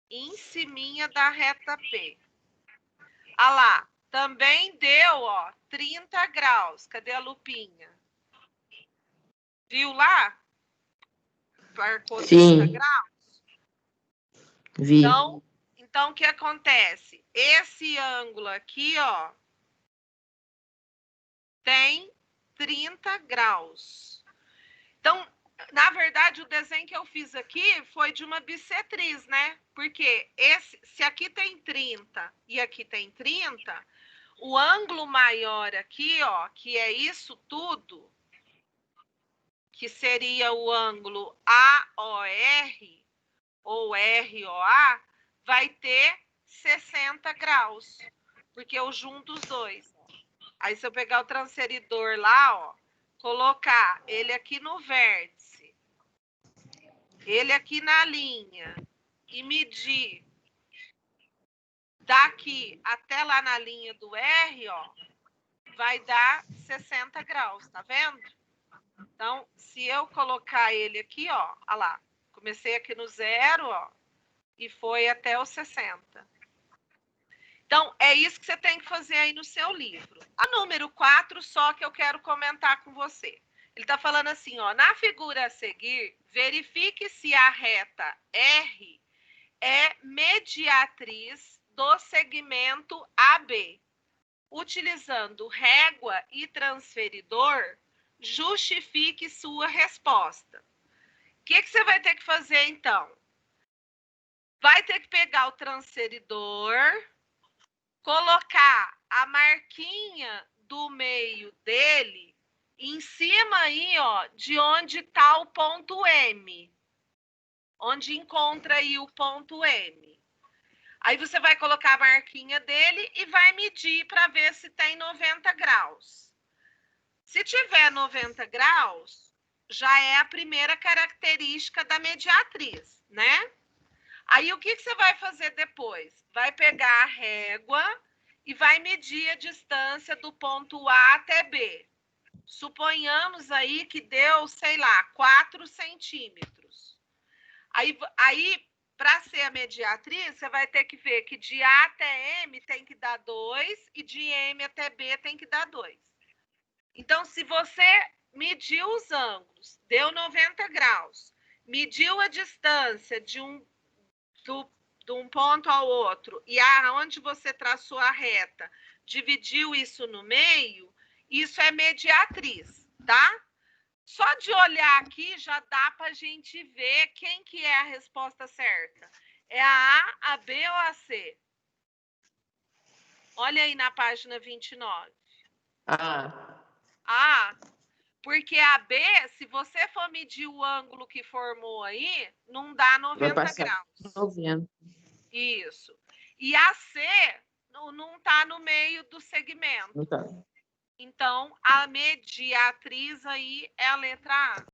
em ciminha da reta P. Ah lá, também deu, ó, 30 graus. Cadê a lupinha? Viu lá? Marcou 30 graus? Vi. Então, o que acontece? Esse ângulo aqui, ó, tem 30 graus. Então, na verdade, o desenho que eu fiz aqui foi de uma bissetriz, né? Porque se aqui tem 30 e aqui tem 30, o ângulo maior aqui, ó, que é isso tudo, que seria o ângulo AOR ou ROA, vai ter 60 graus, porque eu junto os dois. Aí, se eu pegar o transferidor lá, ó, colocar ele aqui no vértice, ele aqui na linha, e medir daqui até lá na linha do R, ó, vai dar 60 graus, tá vendo? Então, se eu colocar ele aqui, ó, olha lá, comecei aqui no 0, ó, e foi até o 60. Então, é isso que você tem que fazer aí no seu livro. A número 4, só que eu quero comentar com você. Ele está falando assim, ó, na figura a seguir, verifique se a reta R é mediatriz do segmento AB. Utilizando régua e transferidor, justifique sua resposta. O que você vai ter que fazer, então? Vai ter que pegar o transferidor, colocar a marquinha do meio dele em cima aí, ó, de onde está o ponto M. Onde encontra aí o ponto M. Aí você vai colocar a marquinha dele e vai medir para ver se tem 90 graus. Se tiver 90 graus, já é a primeira característica da mediatriz, né? Aí, o que você vai fazer depois? Vai pegar a régua e vai medir a distância do ponto A até B. Suponhamos aí que deu, sei lá, 4 centímetros. Aí para ser a mediatriz, você vai ter que ver que de A até M tem que dar 2 e de M até B tem que dar 2. Então, se você mediu os ângulos, deu 90 graus, mediu a distância de um ponto ao outro e aonde você traçou a reta, dividiu isso no meio, isso é mediatriz, tá? Só de olhar aqui já dá para a gente ver quem que é a resposta certa. É a A, a B ou a C? Olha aí na página 29. A, porque a B, se você for medir o ângulo que formou aí, não dá 90 graus. 90. Isso. E a C não está no meio do segmento. Não tá. Então, a mediatriz aí é a letra A.